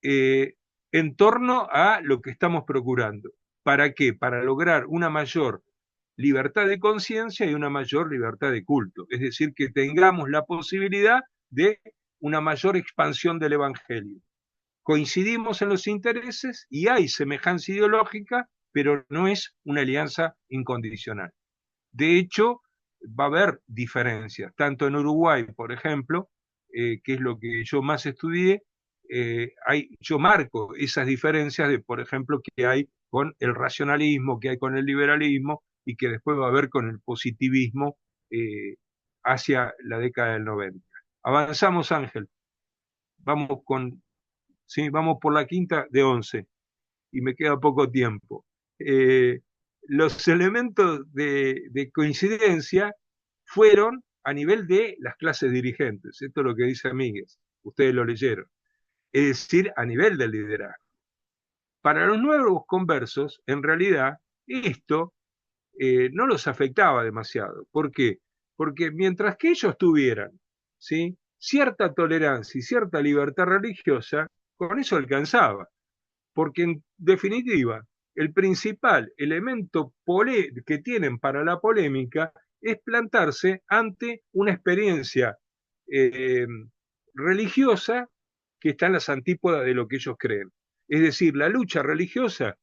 en torno a lo que estamos procurando. ¿Para qué? Para lograr una mayor libertad de conciencia y una mayor libertad de culto. Es decir, que tengamos la posibilidad de una mayor expansión del Evangelio. Coincidimos en los intereses y hay semejanza ideológica, pero no es una alianza incondicional. De hecho, va a haber diferencias, tanto en Uruguay, por ejemplo, que es lo que yo más estudié, yo marco esas diferencias de, por ejemplo, que hay con el racionalismo, que hay con el liberalismo y que después va a haber con el positivismo eh, hacia la década del 90. Avanzamos, Ángel. Vamos sí, vamos por la quinta de 11 y me queda poco tiempo. Eh, los elementos de coincidencia fueron a nivel de las clases dirigentes. Esto es lo que dice Míguez. Ustedes lo leyeron. Es decir, a nivel del liderazgo. Para los nuevos conversos, en realidad, esto no los afectaba demasiado. ¿Por qué? Porque mientras que ellos tuvieran, ¿sí?, cierta tolerancia y cierta libertad religiosa, con eso alcanzaba. Porque en definitiva, el principal elemento que tienen para la polémica es plantarse ante una experiencia eh, religiosa que está en las antípodas de lo que ellos creen. Es decir, la lucha religiosa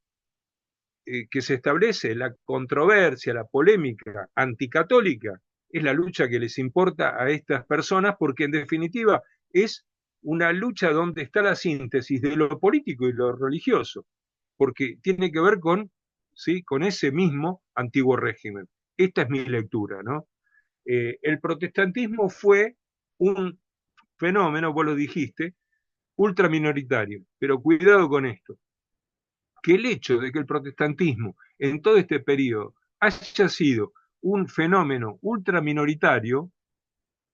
que se establece, la controversia, la polémica anticatólica, es la lucha que les importa a estas personas porque en definitiva es una lucha donde está la síntesis de lo político y lo religioso, porque tiene que ver con, ¿sí?, con ese mismo antiguo régimen. Esta es mi lectura, ¿no? El protestantismo fue un fenómeno, vos lo dijiste, ultraminoritario, pero cuidado con esto, que el hecho de que el protestantismo en todo este periodo haya sido un fenómeno ultraminoritario,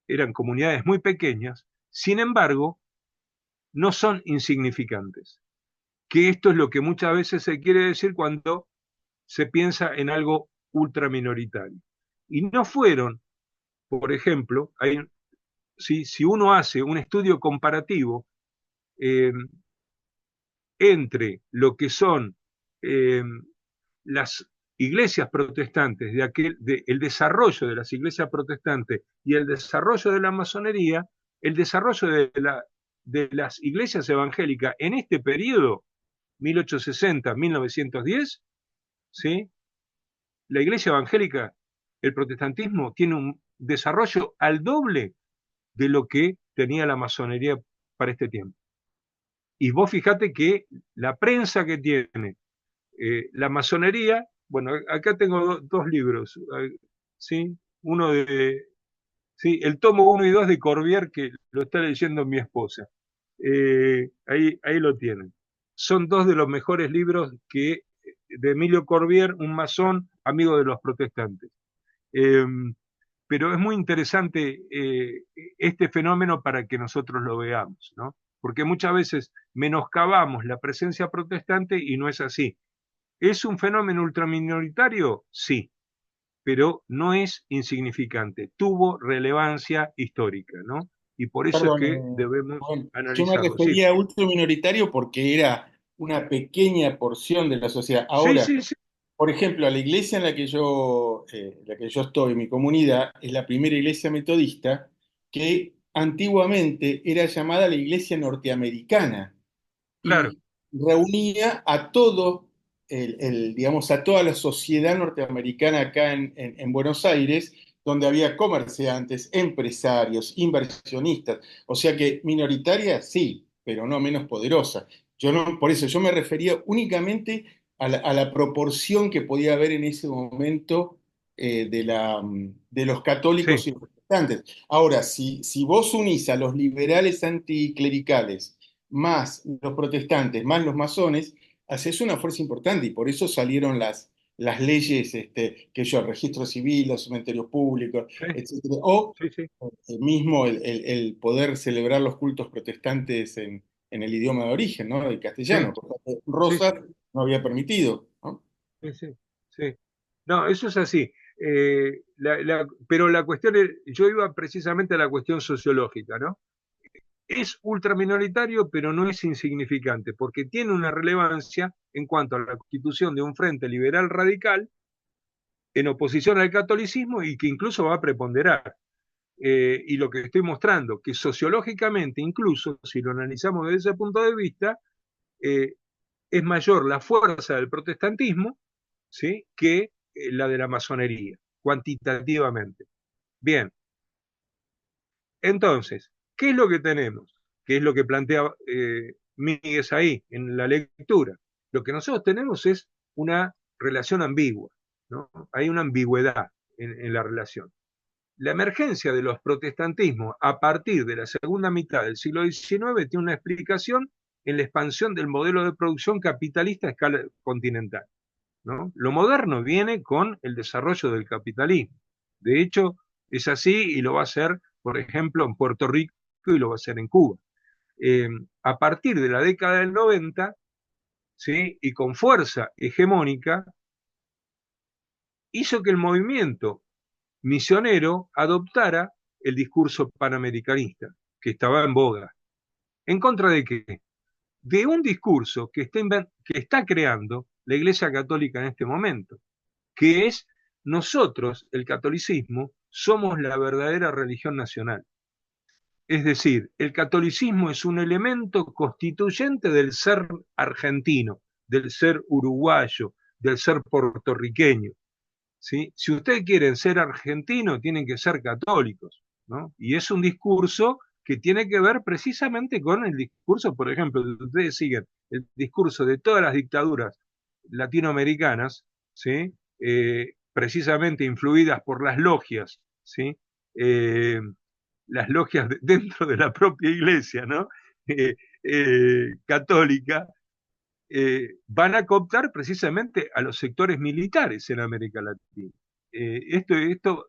eran comunidades muy pequeñas, sin embargo, no son insignificantes. Que esto es lo que muchas veces se quiere decir cuando se piensa en algo ultraminoritario. Y no fueron, por ejemplo, si uno hace un estudio comparativo eh, entre lo que son eh, las iglesias protestantes, el desarrollo de las iglesias protestantes y el desarrollo de la masonería, el desarrollo de las iglesias evangélicas en este periodo, 1860-1910, ¿sí?, la iglesia evangélica, el protestantismo, tiene un desarrollo al doble de lo que tenía la masonería para este tiempo. Y vos fijate que la prensa que tiene la masonería, bueno, acá tengo dos libros, ¿sí? Uno sí, el tomo 1 y 2 de Corbière, que lo está leyendo mi esposa. Ahí lo tienen. Son dos de los mejores libros de Emilio Corbière, un masón, amigo de los protestantes. Eh, pero es muy interesante este fenómeno para que nosotros lo veamos, ¿no? Porque muchas veces menoscabamos la presencia protestante y no es así. ¿Es un fenómeno ultraminoritario? Sí, pero no es insignificante. Tuvo relevancia histórica, ¿no? Y por eso es Perdón, que debemos bueno, yo me analizarlo. Sí, refería a ultraminoritario porque era una pequeña porción de la sociedad. sí, Ahora, sí, sí. por ejemplo, a la iglesia en la que yo estoy, mi comunidad, es la primera iglesia metodista que antiguamente era llamada la iglesia norteamericana Claro, y reunía a todo digamos, a toda la sociedad norteamericana acá en Buenos Aires, donde había comerciantes, empresarios, inversionistas. O sea que minoritaria sí, pero no menos poderosa. Yo no, por eso yo me refería únicamente a la proporción que podía haber en ese momento de los católicos sí, y los protestantes. Ahora, si vos unís a los liberales anticlericales más los protestantes, más los masones, haces una fuerza importante y por eso salieron las leyes, que yo, el registro civil, los cementerios públicos, sí, etcétera, o sí, sí, mismo el poder celebrar los cultos protestantes en el idioma de origen, ¿no? El sí, castellano, cosa que sí, Rosa no había permitido, ¿no? sí, sí, sí. No, eso es así. Pero la cuestión, yo iba precisamente a la cuestión sociológica, ¿no? es ultraminoritario, pero no es insignificante, porque tiene una relevancia en cuanto a la constitución de un frente liberal radical en oposición al catolicismo y que incluso va a preponderar. Y lo que estoy mostrando, que sociológicamente, incluso si lo analizamos desde ese punto de vista, es mayor la fuerza del protestantismo, ¿sí?, que la de la masonería, cuantitativamente. Bien, entonces, ¿qué es lo que tenemos? ¿Qué es lo que plantea Miguel ahí en la lectura? Lo que nosotros tenemos es una relación ambigua, ¿no? Hay una ambigüedad en la relación. La emergencia de los protestantismos a partir de la segunda mitad del siglo XIX tiene una explicación en la expansión del modelo de producción capitalista a escala continental, ¿no? Lo moderno viene con el desarrollo del capitalismo. De hecho, es así y lo va a hacer, por ejemplo, en Puerto Rico y lo va a hacer en Cuba. A partir de la década del 90, ¿sí?, y con fuerza hegemónica, hizo que el movimiento misionero adoptara el discurso panamericanista, que estaba en boga. ¿En contra de qué? De un discurso que está creando la Iglesia Católica en este momento, que es: nosotros, el catolicismo, somos la verdadera religión nacional. Es decir, el catolicismo es un elemento constituyente del ser argentino, del ser uruguayo, del ser puertorriqueño, ¿sí? Si ustedes quieren ser argentinos, tienen que ser católicos, ¿no? Y es un discurso que tiene que ver precisamente con el discurso, por ejemplo, si ustedes siguen el discurso de todas las dictaduras latinoamericanas, ¿sí?, precisamente influidas por las logias, ¿sí?, las logias dentro de la propia iglesia, ¿no?, católica, van a cooptar precisamente a los sectores militares en América Latina.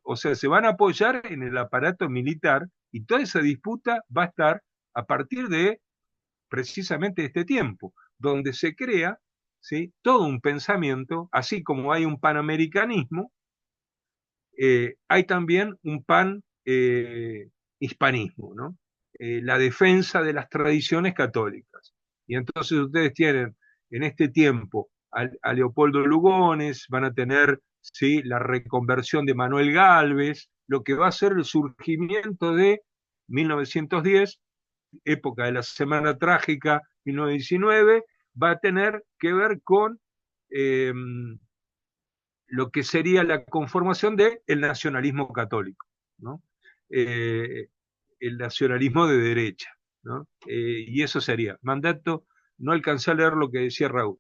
O sea, se van a apoyar en el aparato militar y toda esa disputa va a estar a partir de precisamente este tiempo, donde se crea, ¿sí?, todo un pensamiento, así como hay un panamericanismo, hay también un hispanismo, ¿no? La defensa de las tradiciones católicas. Y entonces ustedes tienen en este tiempo a Leopoldo Lugones, van a tener, ¿sí?, la reconversión de Manuel Gálvez, lo que va a ser el surgimiento de 1910, época de la Semana Trágica, 1919, va a tener que ver con lo que sería la conformación del nacionalismo católico, ¿no? El nacionalismo de derecha, ¿no? Y eso sería. Mandato, no alcancé a leer lo que decía Raúl,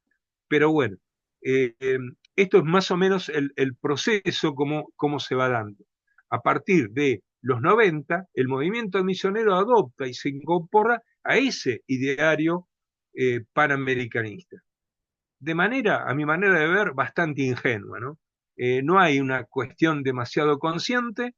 pero bueno, esto es más o menos el proceso como se va dando. A partir de los 90, el movimiento misionero adopta y se incorpora a ese ideario panamericanista. De manera, a mi manera de ver, bastante ingenua, ¿no? No hay una cuestión demasiado consciente.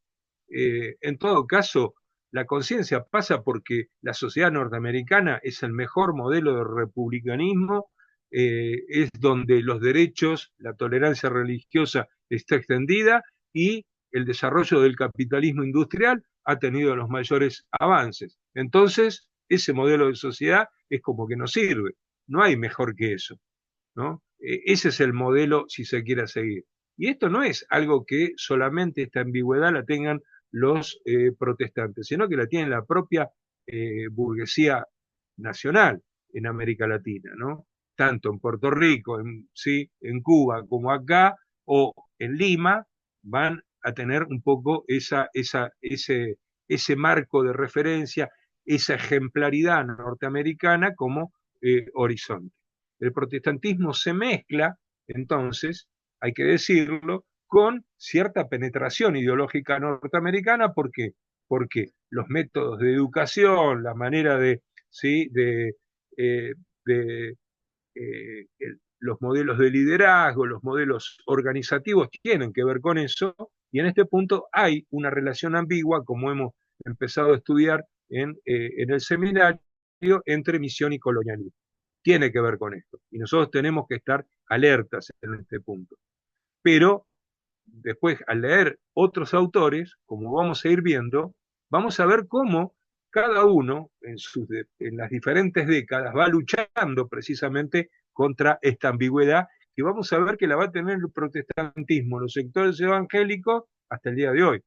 En todo caso, la conciencia pasa porque la sociedad norteamericana es el mejor modelo de republicanismo, es donde los derechos, la tolerancia religiosa está extendida y el desarrollo del capitalismo industrial ha tenido los mayores avances. Entonces, ese modelo de sociedad es como que no sirve, no hay mejor que eso, ¿no? Ese es el modelo si se quiere seguir. Y esto no es algo que solamente esta ambigüedad la tengan los protestantes, sino que la tiene la propia burguesía nacional en América Latina, ¿no? Tanto en Puerto Rico, ¿sí?, en Cuba como acá, o en Lima, van a tener un poco ese marco de referencia, esa ejemplaridad norteamericana como horizonte. El protestantismo se mezcla, entonces, hay que decirlo, con cierta penetración ideológica norteamericana. ¿Por qué? Porque los métodos de educación, la manera de, ¿sí?, de los modelos de liderazgo, los modelos organizativos tienen que ver con eso, y en este punto hay una relación ambigua, como hemos empezado a estudiar en el seminario, entre misión y colonialismo. Tiene que ver con esto, y nosotros tenemos que estar alertas en este punto. Pero después, al leer otros autores, como vamos a ir viendo, vamos a ver cómo cada uno en las diferentes décadas va luchando precisamente contra esta ambigüedad que vamos a ver que la va a tener el protestantismo, los sectores evangélicos hasta el día de hoy,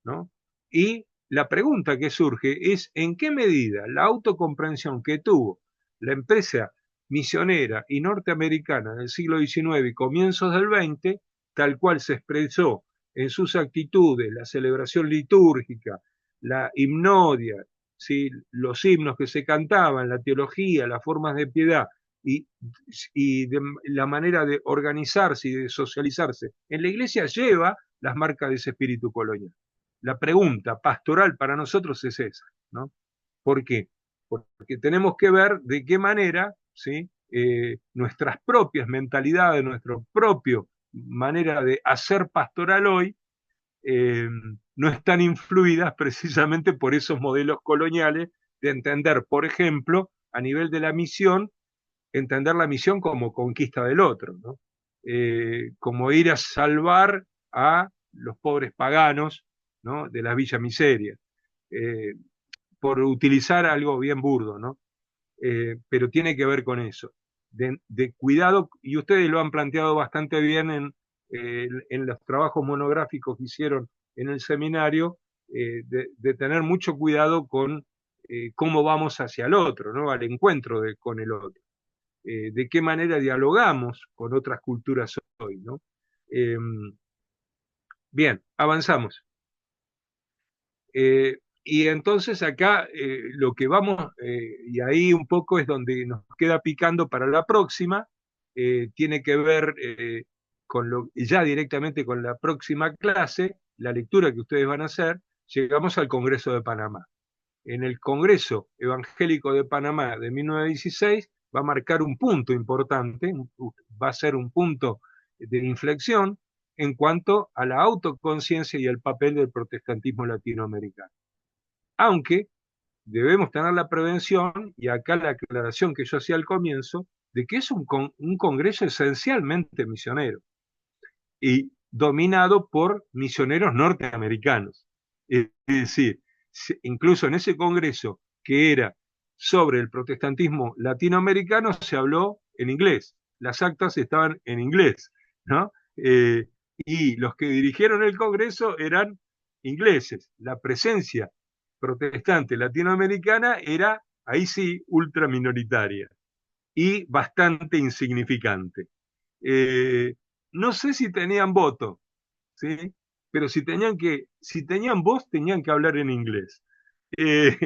¿no? Y la pregunta que surge es en qué medida la autocomprensión que tuvo la empresa misionera y norteamericana del siglo XIX y comienzos del XX, tal cual se expresó en sus actitudes, la celebración litúrgica, la himnodia, ¿sí? Los himnos que se cantaban, la teología, las formas de piedad y, la manera de organizarse y de socializarse en la iglesia lleva las marcas de ese espíritu colonial. La pregunta pastoral para nosotros es esa, ¿no? ¿Por qué? Porque tenemos que ver de qué manera, ¿sí? Nuestras propias mentalidades, nuestra propia manera de hacer pastoral hoy, no están influidas precisamente por esos modelos coloniales de entender, por ejemplo, a nivel de la misión, entender la misión como conquista del otro, ¿no? Como ir a salvar a los pobres paganos, ¿no? De las villas miserias, por utilizar algo bien burdo, ¿no? Pero tiene que ver con eso, de cuidado, y ustedes lo han planteado bastante bien en los trabajos monográficos que hicieron en el seminario, de tener mucho cuidado con cómo vamos hacia el otro, ¿no? Al encuentro con el otro. De qué manera dialogamos con otras culturas hoy, ¿no? Bien, avanzamos. Y entonces acá lo que vamos, y ahí un poco es donde nos queda picando para la próxima, tiene que ver ya directamente con la próxima clase, la lectura que ustedes van a hacer, llegamos al Congreso de Panamá. En el Congreso Evangélico de Panamá de 1916 va a marcar un punto importante, va a ser un punto de inflexión en cuanto a la autoconciencia y el papel del protestantismo latinoamericano. Aunque debemos tener la prevención, y acá la aclaración que yo hacía al comienzo, de que es un congreso esencialmente misionero y dominado por misioneros norteamericanos. Es decir, incluso en ese congreso que era sobre el protestantismo latinoamericano se habló en inglés, las actas estaban en inglés, ¿no? Y los que dirigieron el congreso eran ingleses. La presencia protestante latinoamericana era, ahí sí, ultra minoritaria y bastante insignificante. No sé si tenían voto, ¿sí? Pero si tenían voz, tenían que hablar en inglés. Eh,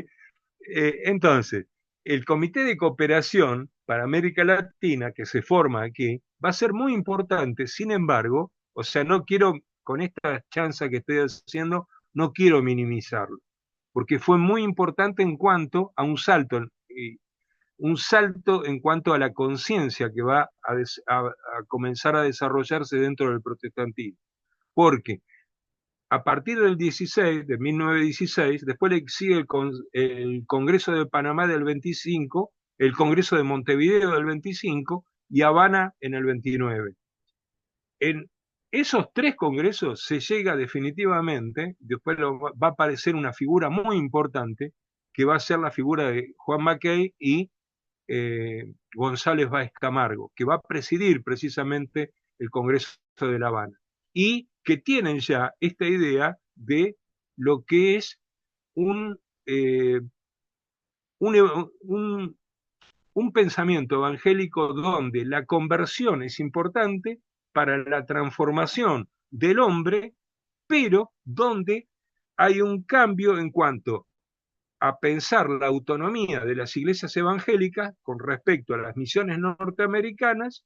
entonces, el Comité de Cooperación para América Latina, que se forma aquí, va a ser muy importante. Sin embargo, o sea, no quiero, con esta chanza que estoy haciendo, no quiero minimizarlo, porque fue muy importante en cuanto a un salto en cuanto a la conciencia que va a comenzar a desarrollarse dentro del protestantismo. Porque a partir del 16, de 1916, después le sigue el Congreso de Panamá del 25, el Congreso de Montevideo del 25 y Habana en el 29. En esos tres congresos se llega definitivamente, después va a aparecer una figura muy importante, que va a ser la figura de Juan Mackay y González Báez Camargo, que va a presidir precisamente el Congreso de La Habana, y que tienen ya esta idea de lo que es un, un pensamiento evangélico donde la conversión es importante para la transformación del hombre, pero donde hay un cambio en cuanto a pensar la autonomía de las iglesias evangélicas con respecto a las misiones norteamericanas,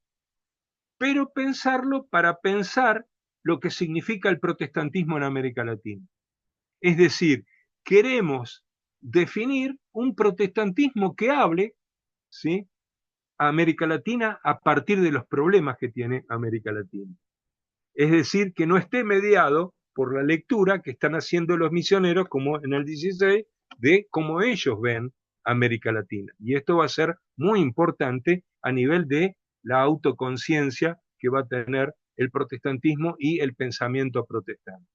pero pensarlo para pensar lo que significa el protestantismo en América Latina. Es decir, queremos definir un protestantismo que hable, ¿sí?, a América Latina a partir de los problemas que tiene América Latina. Es decir, que no esté mediado por la lectura que están haciendo los misioneros, como en el 16, de cómo ellos ven América Latina. Y esto va a ser muy importante a nivel de la autoconciencia que va a tener el protestantismo y el pensamiento protestante.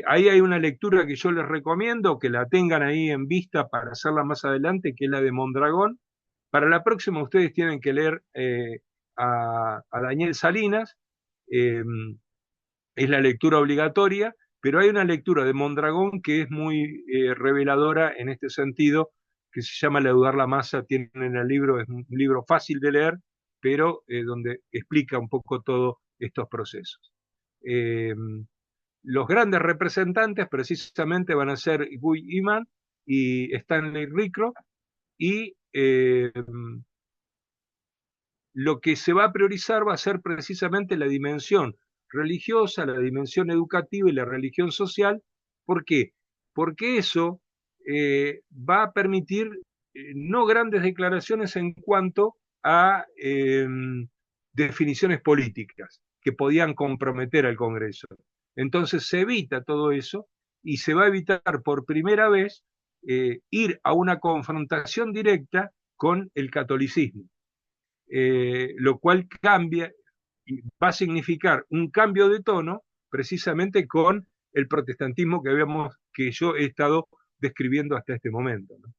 Ahí hay una lectura que yo les recomiendo, que la tengan ahí en vista para hacerla más adelante, que es la de Mondragón. Para la próxima ustedes tienen que leer a Daniel Salinas, eh, es la lectura obligatoria, pero hay una lectura de Mondragón que es muy reveladora en este sentido, que se llama Leudar la masa, tienen en el libro, es un libro fácil de leer, pero donde explica un poco todos estos procesos. Los grandes representantes precisamente van a ser Guy Iman y Stanley Ricro, y lo que se va a priorizar va a ser precisamente la dimensión religiosa, la dimensión educativa y la religión social. ¿Por qué? Porque eso va a permitir no grandes declaraciones en cuanto a definiciones políticas que podían comprometer al Congreso. Entonces se evita todo eso y se va a evitar por primera vez ir a una confrontación directa con el catolicismo. Lo cual cambia y va a significar un cambio de tono precisamente con el protestantismo que yo he estado describiendo hasta este momento, ¿no?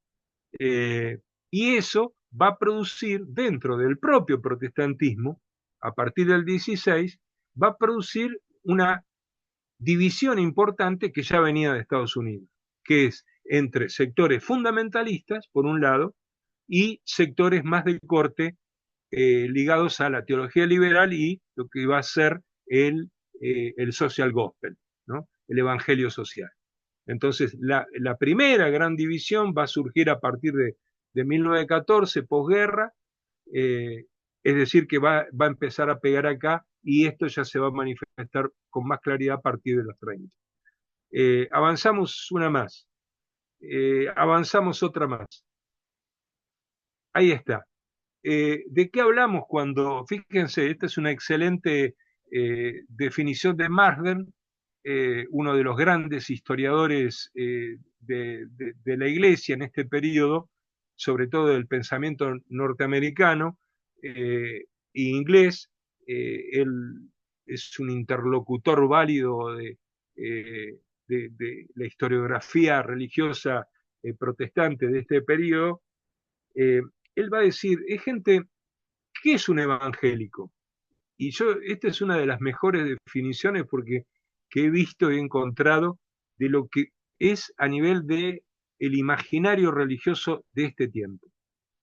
Y eso va a producir dentro del propio protestantismo, a partir del 16, va a producir una división importante que ya venía de Estados Unidos, que es entre sectores fundamentalistas, por un lado, y sectores más del corte ligados a la teología liberal y lo que va a ser el social gospel, ¿no? El evangelio social. Entonces, la primera gran división va a surgir a partir de 1914, posguerra, es decir, que va a empezar a pegar acá y esto ya se va a manifestar con más claridad a partir de los 30. Avanzamos una más, avanzamos otra más. Ahí está. ¿De qué hablamos cuando, fíjense, esta es una excelente definición de Marsden, uno de los grandes historiadores de la Iglesia en este periodo, sobre todo del pensamiento norteamericano e inglés. Él es un interlocutor válido de la historiografía religiosa protestante de este periodo. Él va a decir, es gente, ¿qué es un evangélico? Y esta es una de las mejores definiciones porque que he visto y he encontrado de lo que es a nivel de el imaginario religioso de este tiempo,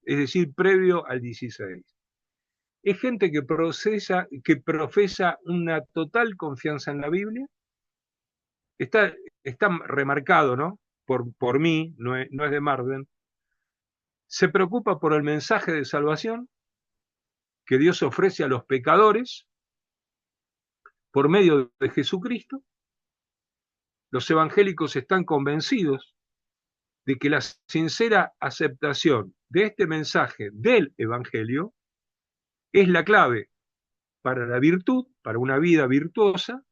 es decir, previo al 16. Es gente que profesa una total confianza en la Biblia. Está remarcado, ¿no? Por mí, no es de Marsden. Se preocupa por el mensaje de salvación que Dios ofrece a los pecadores por medio de Jesucristo. Los evangélicos están convencidos de que la sincera aceptación de este mensaje del Evangelio es la clave para la virtud, para una vida virtuosa,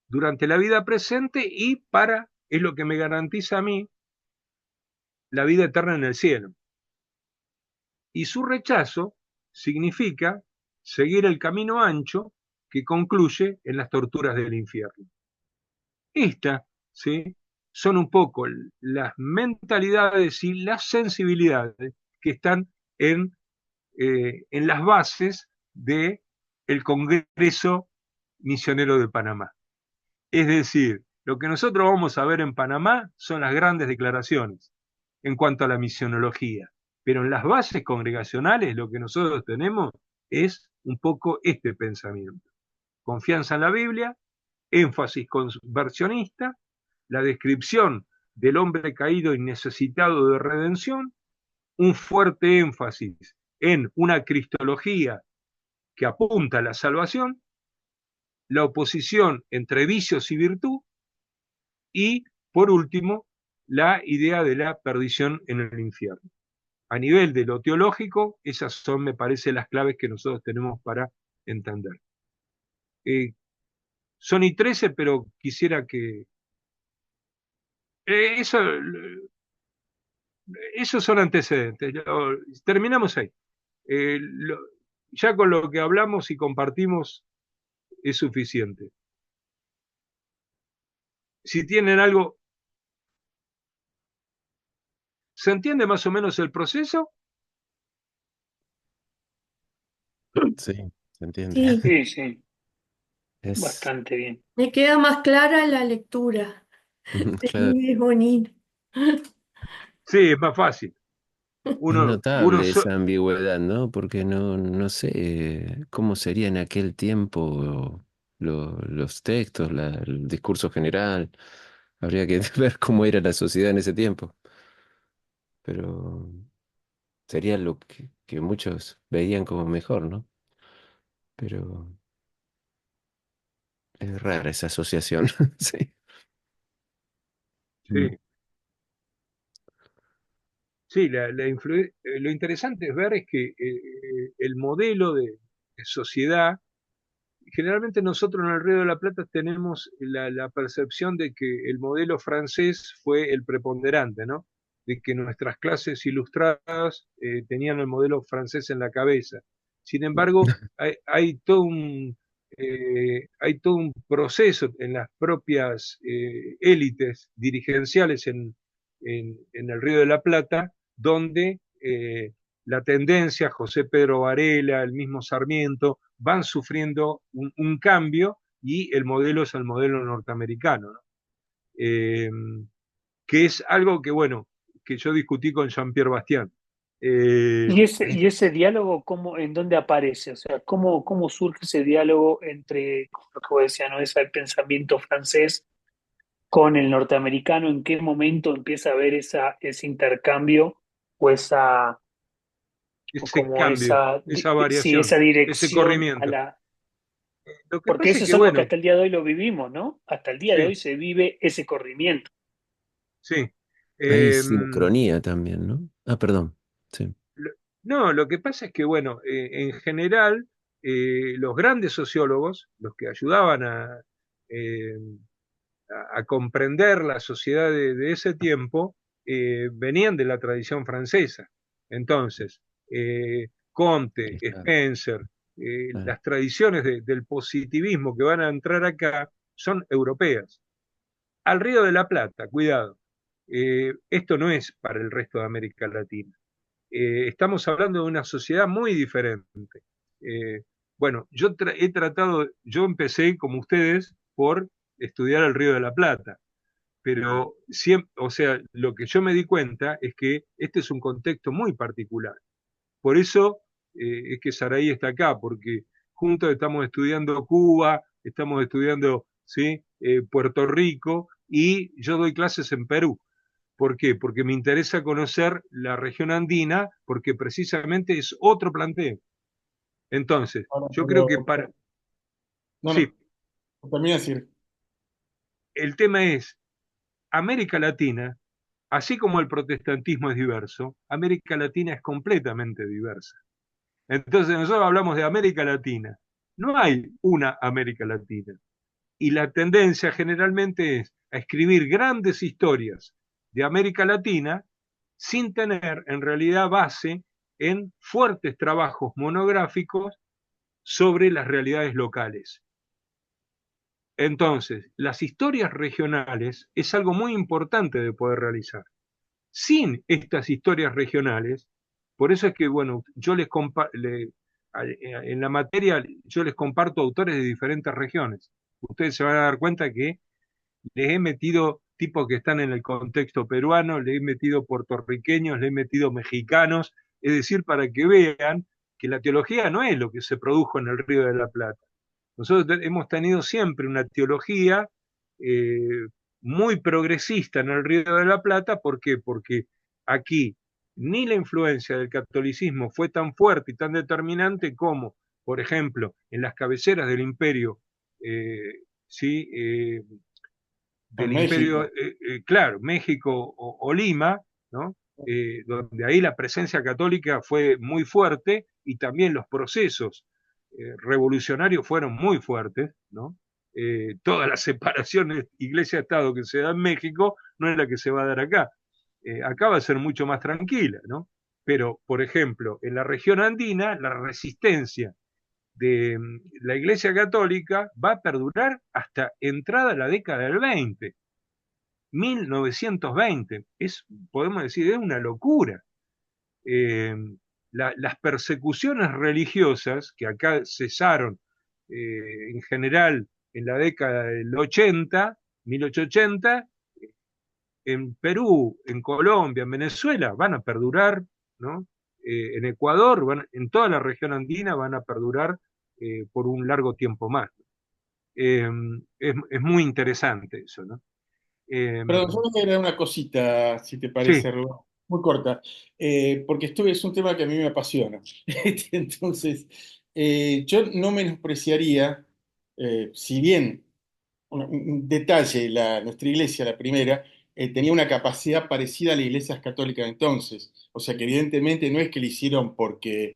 durante la vida presente y es lo que me garantiza a mí, la vida eterna en el cielo. Y su rechazo significa seguir el camino ancho que concluye en las torturas del infierno. Estas, ¿sí?, son un poco las mentalidades y las sensibilidades que están en las bases del Congreso Misionero de Panamá. Es decir, lo que nosotros vamos a ver en Panamá son las grandes declaraciones en cuanto a la misionología, pero en las bases congregacionales lo que nosotros tenemos es un poco este pensamiento. Confianza en la Biblia, énfasis conversionista, la descripción del hombre caído y necesitado de redención, un fuerte énfasis en una cristología que apunta a la salvación, la oposición entre vicios y virtud, y, por último, la idea de la perdición en el infierno. A nivel de lo teológico, esas son, me parece, las claves que nosotros tenemos para entender. Son y 13, pero quisiera que... esos son antecedentes. Terminamos ahí. Ya con lo que hablamos y compartimos es suficiente. si tienen algo, ¿se entiende más o menos el proceso? Sí, se entiende. Sí, Sí, sí, Es, bastante bien. me queda más clara la lectura. claro, Sí, es bonito. Sí, es más fácil. es Uno notable esa ambigüedad, ¿no? Porque no sé cómo sería en aquel tiempo los textos, el discurso general. Habría que ver cómo era la sociedad en ese tiempo. Pero sería lo que muchos veían como mejor, ¿no? Pero es rara esa asociación, sí. Mm. sí, sí, lo interesante es ver es que el modelo de sociedad, generalmente nosotros en el Río de la Plata tenemos la percepción de que el modelo francés fue el preponderante, ¿no? De que nuestras clases ilustradas tenían el modelo francés en la cabeza. Sin embargo, hay todo un proceso en las propias élites dirigenciales en el Río de la Plata, donde la tendencia, José Pedro Varela, el mismo Sarmiento, van sufriendo un cambio y el modelo es el modelo norteamericano, ¿no? Eh, que es algo que, bueno, que yo discutí con Jean-Pierre Bastián. Eh, Y ese diálogo, ¿en dónde aparece? O sea, ¿cómo surge ese diálogo entre lo que vos decías, ¿no? Es el pensamiento francés con el norteamericano? ¿En qué momento empieza a haber ese intercambio o o ese como cambio, esa sí, variación, esa ese dirección corrimiento. Lo que porque pasa eso es es que, algo que bueno, hasta el día de hoy lo vivimos, ¿no? Hasta el día de sí, hoy se vive ese corrimiento. sí. Hay Eh, sincronía también, ¿no? Ah, perdón. Sí. lo- no, lo que pasa es que, bueno, en general, los grandes sociólogos, los que ayudaban eh, a comprender la sociedad de ese tiempo, venían de la tradición francesa. Entonces, Comte, Ahí está. Spencer, Claro. las tradiciones del positivismo que van a entrar acá son europeas. Al Río de la Plata, cuidado, esto no es para el resto de América Latina. Estamos hablando de una sociedad muy diferente. Eh, bueno, he tratado, yo empecé como ustedes por estudiar el Río de la Plata, pero siempre, o sea, lo que yo me di cuenta es que este es un contexto muy particular. Por eso es que Saraí está acá, porque juntos estamos estudiando Cuba, estamos estudiando, ¿sí? Puerto Rico, y yo doy clases en Perú. ¿Por qué? Porque me interesa conocer la región andina, porque precisamente es otro planteo. Entonces, Ahora, yo creo que para... no, Sí, no, termina de decir. el tema es, América Latina, así como el protestantismo es diverso, América Latina es completamente diversa. Entonces, nosotros hablamos de América Latina. No hay una América Latina. Y la tendencia generalmente es a escribir grandes historias de América Latina sin tener en realidad base en fuertes trabajos monográficos sobre las realidades locales. Entonces, las historias regionales es algo muy importante de poder realizar. Sin estas historias regionales, por eso es que, bueno, en la materia yo les comparto autores de diferentes regiones. Ustedes se van a dar cuenta que les he metido tipos que están en el contexto peruano, les he metido puertorriqueños, les he metido mexicanos, es decir, para que vean que la teología no es lo que se produjo en el Río de la Plata. Nosotros hemos tenido siempre una teología eh, muy progresista en el Río de la Plata. ¿Por qué? Porque aquí ni la influencia del catolicismo fue tan fuerte y tan determinante como, por ejemplo, en las cabeceras del imperio, ¿sí? En Del imperio, México. claro, México o Lima, ¿no? Donde ahí la presencia católica fue muy fuerte y también los procesos revolucionarios fueron muy fuertes, ¿no? Toda la separación de iglesia-estado que se da en México no es la que se va a dar acá. Acá va a ser mucho más tranquila, ¿no? Pero, por ejemplo, en la región andina, la resistencia de la Iglesia Católica va a perdurar hasta entrada la década del 20. 1920. Podemos decir, es una locura. Las persecuciones religiosas que acá cesaron en general en la década del 80, 1880, en Perú, en Colombia, en Venezuela, van a perdurar, ¿no? En Ecuador, en toda la región andina van a perdurar por un largo tiempo más. Es muy interesante eso, ¿no? Perdón, yo voy a agregar una cosita, si te Sí, parece, Rubén, muy corta, porque es un tema que a mí me apasiona. Entonces, yo no menospreciaría, si bien un detalle, nuestra iglesia, la primera, tenía una capacidad parecida a las iglesias católicas de entonces. O sea que evidentemente no es que lo hicieron porque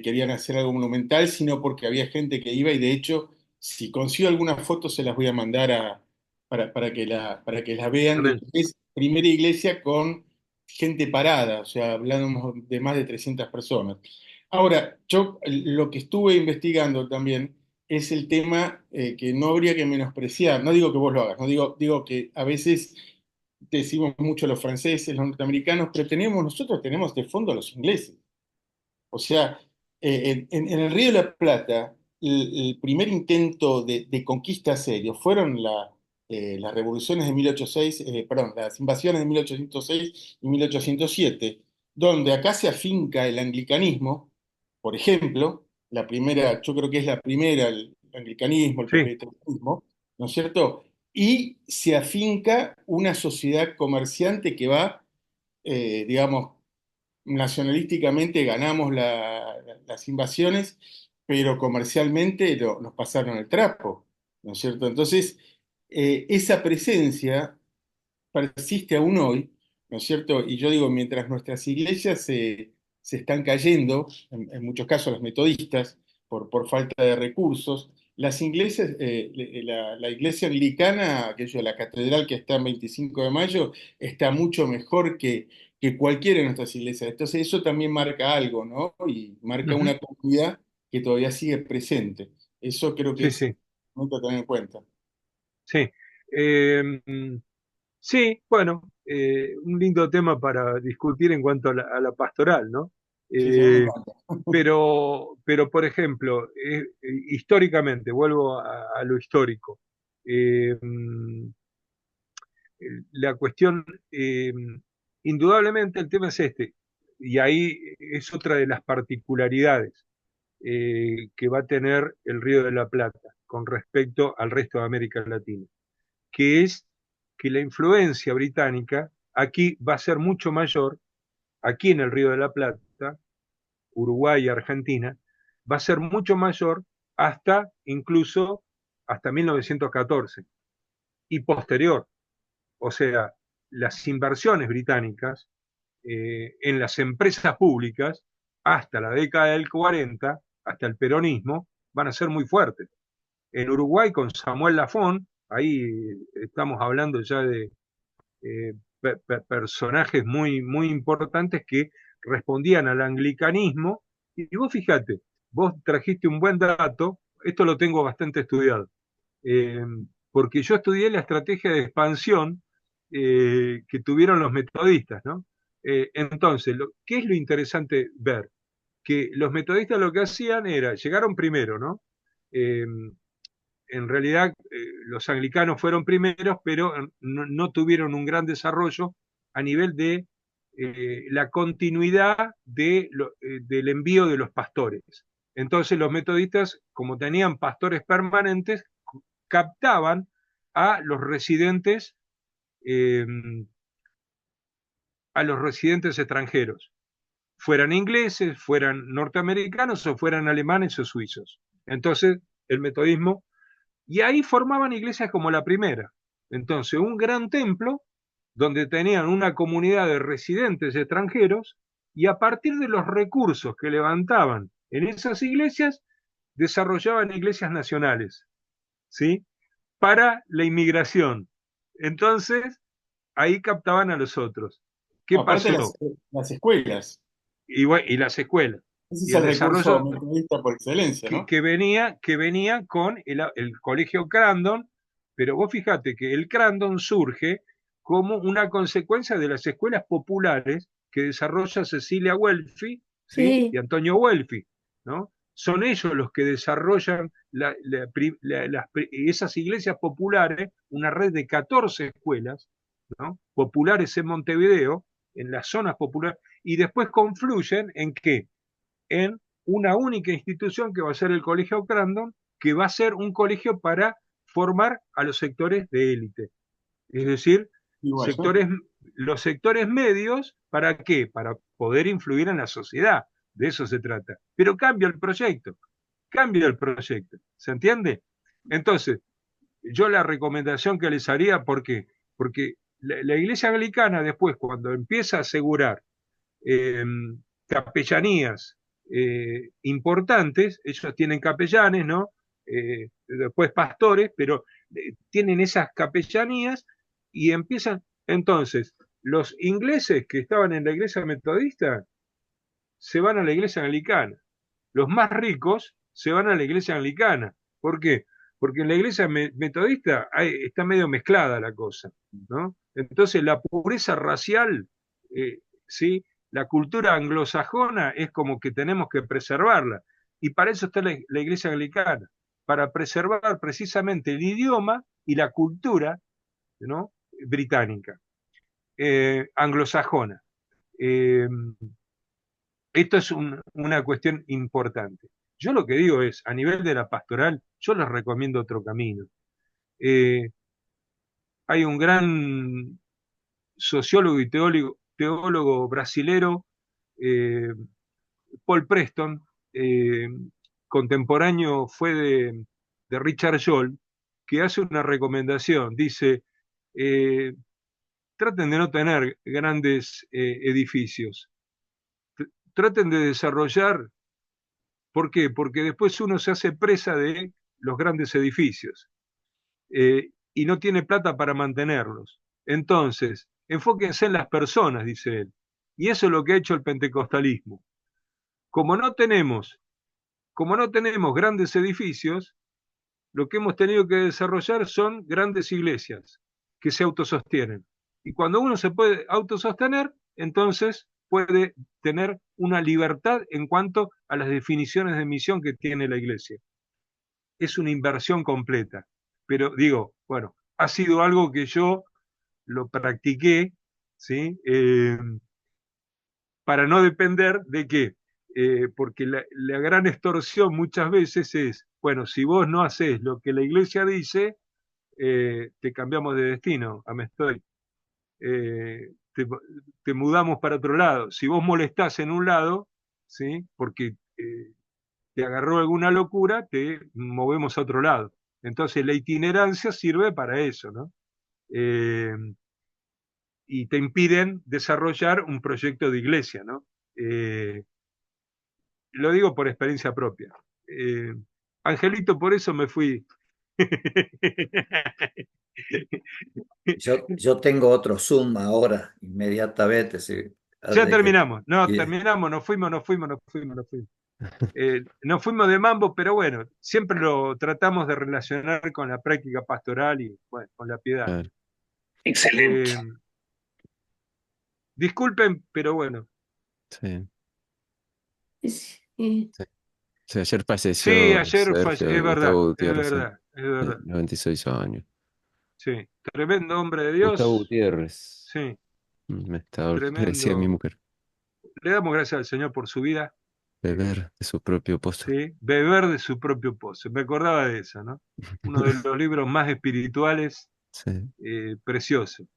querían hacer algo monumental, sino porque había gente que iba y de hecho, si consigo algunas fotos se las voy a mandar para que las vean. también. Es primera iglesia con gente parada, o sea, hablamos de más de 300 personas. Ahora, yo lo que estuve investigando también es el tema que no habría que menospreciar. No digo que vos lo hagas, no digo que a veces decimos mucho los franceses, los norteamericanos, pero nosotros tenemos de fondo a los ingleses. O sea, en el Río de la Plata, el primer intento de conquista serio fueron las revoluciones de 1806, perdón, las invasiones de 1806 y 1807, donde acá se afinca el anglicanismo, por ejemplo, la primera, yo creo que es la primera, el anglicanismo, el Sí, presbiterianismo, ¿no es cierto? Y se afinca una sociedad comerciante que va, digamos, nacionalísticamente ganamos las invasiones, pero comercialmente nos pasaron el trapo, ¿no es cierto? Entonces, esa presencia persiste aún hoy, ¿no es cierto? Y yo digo, mientras nuestras iglesias se están cayendo, en muchos casos las metodistas, por falta de recursos, las iglesias, la iglesia anglicana, aquello, la catedral que está en 25 de mayo, está mucho mejor que cualquiera de nuestras iglesias. Entonces eso también marca algo, ¿no? Y marca ujú, una comunidad que todavía sigue presente. Eso creo que sí, es sí, importante tener en cuenta. sí. Sí, bueno, un lindo tema para discutir en cuanto a la pastoral, ¿no? Sí, sí, a mí me Eh, encanta. por ejemplo, históricamente, vuelvo a lo histórico, eh, la cuestión, indudablemente el tema es este, y ahí es otra de las particularidades que va a tener el Río de la Plata con respecto al resto de América Latina, que es que la influencia británica aquí va a ser mucho mayor, aquí en el Río de la Plata, Uruguay y Argentina, va a ser mucho mayor incluso hasta 1914 y posterior. O sea, las inversiones británicas en las empresas públicas hasta la década del 40, hasta el peronismo, van a ser muy fuertes. En Uruguay con Samuel Lafón, ahí estamos hablando ya de personajes muy importantes que respondían al anglicanismo. Y vos fíjate, vos trajiste un buen dato, esto lo tengo bastante estudiado, eh, porque yo estudié la estrategia de expansión que tuvieron los metodistas, ¿no? Entonces, ¿qué es lo interesante ver? Que los metodistas lo que hacían era, llegaron primero, ¿no? Eh, en realidad los anglicanos fueron primeros, pero no tuvieron un gran desarrollo a nivel de la continuidad del envío de los pastores. Entonces los metodistas, como tenían pastores permanentes, captaban a los residentes, eh, a los residentes extranjeros, fueran ingleses, fueran norteamericanos o fueran alemanes o suizos. Entonces el metodismo. Y ahí formaban iglesias como la primera. Entonces, un gran templo donde tenían una comunidad de residentes extranjeros y a partir de los recursos que levantaban en esas iglesias, desarrollaban iglesias nacionales, ¿sí? Para la inmigración. Entonces, ahí captaban a los otros. ¿Qué No, aparte pasó? las escuelas. Y las escuelas. Ese es Y el el recurso desarrollo metodista por excelencia, ¿no? que venía con el colegio Crandon, pero vos fíjate que el Crandon surge como una consecuencia de las escuelas populares que desarrolla Cecilia Welfi, ¿sí? Sí. Y Antonio Welfi, ¿no? Son ellos los que desarrollan esas iglesias populares, una red de 14 escuelas, ¿no? Populares en Montevideo, en las zonas populares, y después confluyen en ¿qué? En una única institución que va a ser el Colegio Crandon, que va a ser un colegio para formar a los sectores de élite. Es decir, los sectores medios, ¿para qué? Para poder influir en la sociedad. De eso se trata. Pero cambia el proyecto. ¿Se entiende? Entonces, yo la recomendación que les haría, ¿por qué? Porque la Iglesia Anglicana después, cuando empieza a asegurar eh, capellanías importantes, ellos tienen capellanes, ¿no? Después pastores, pero tienen esas capellanías y empiezan, entonces, los ingleses que estaban en la iglesia metodista se van a la iglesia anglicana. Los más ricos se van a la iglesia anglicana. ¿Por qué? Porque en la iglesia metodista está medio mezclada la cosa, ¿no? Entonces la pobreza racial, ¿sí? La cultura anglosajona es como que tenemos que preservarla. Y para eso está la iglesia anglicana, para preservar precisamente el idioma y la cultura, ¿no? Británica, anglosajona. Esto es una cuestión importante. Yo lo que digo es, a nivel de la pastoral, yo les recomiendo otro camino. Hay un gran sociólogo y teólogo brasilero, Paul Preston, contemporáneo fue de Richard Joel, que hace una recomendación. Dice, traten de no tener grandes edificios. Traten de desarrollar. ¿Por qué? Porque después uno se hace presa de los grandes edificios y no tiene plata para mantenerlos. Entonces, enfóquense en las personas, dice él. Y eso es lo que ha hecho el pentecostalismo. Como no tenemos grandes edificios, lo que hemos tenido que desarrollar son grandes iglesias que se autosostienen. Y cuando uno se puede autosostener, entonces puede tener una libertad en cuanto a las definiciones de misión que tiene la iglesia. Es una inversión completa. Pero digo, bueno, ha sido algo que yo lo practiqué, ¿sí? Para no depender de qué. Porque la gran extorsión muchas veces es, bueno, si vos no haces lo que la iglesia dice, te cambiamos de destino, estoy. Te mudamos para otro lado. Si vos molestás en un lado, ¿sí? Porque te agarró alguna locura, te movemos a otro lado. Entonces la itinerancia sirve para eso, ¿no? Y te impiden desarrollar un proyecto de iglesia, ¿no? Lo digo por experiencia propia. Angelito, por eso me fui. Yo tengo otro Zoom ahora, inmediatamente. Ya terminamos, terminamos, nos fuimos. Nos fuimos de mambo, pero bueno, siempre lo tratamos de relacionar con la práctica pastoral y bueno, con la piedad. Claro. Excelente. Disculpen, pero bueno. Sí. Sí. Sí, ayer falleció Sí, ayer Sergio es verdad, Gustavo es Gutiérrez, verdad, es verdad. 96 años. Sí, tremendo hombre de Gustavo Dios. Gutiérrez. Sí, Me decía mi tremendo. mujer. Le damos gracias al Señor por su vida. Beber de su propio pozo. Sí, beber de su propio pozo. Me acordaba de eso, ¿no? Uno de los libros más espirituales, Sí. precioso.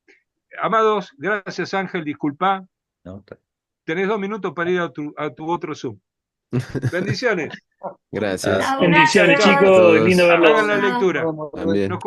Amados, gracias Ángel, disculpa. No, Tenés 2 minutos para ir a tu otro Zoom. Bendiciones. Gracias. Chao, Bendiciones, gracias. chicos. Lindo verlos. Hagan la lectura. También. Nos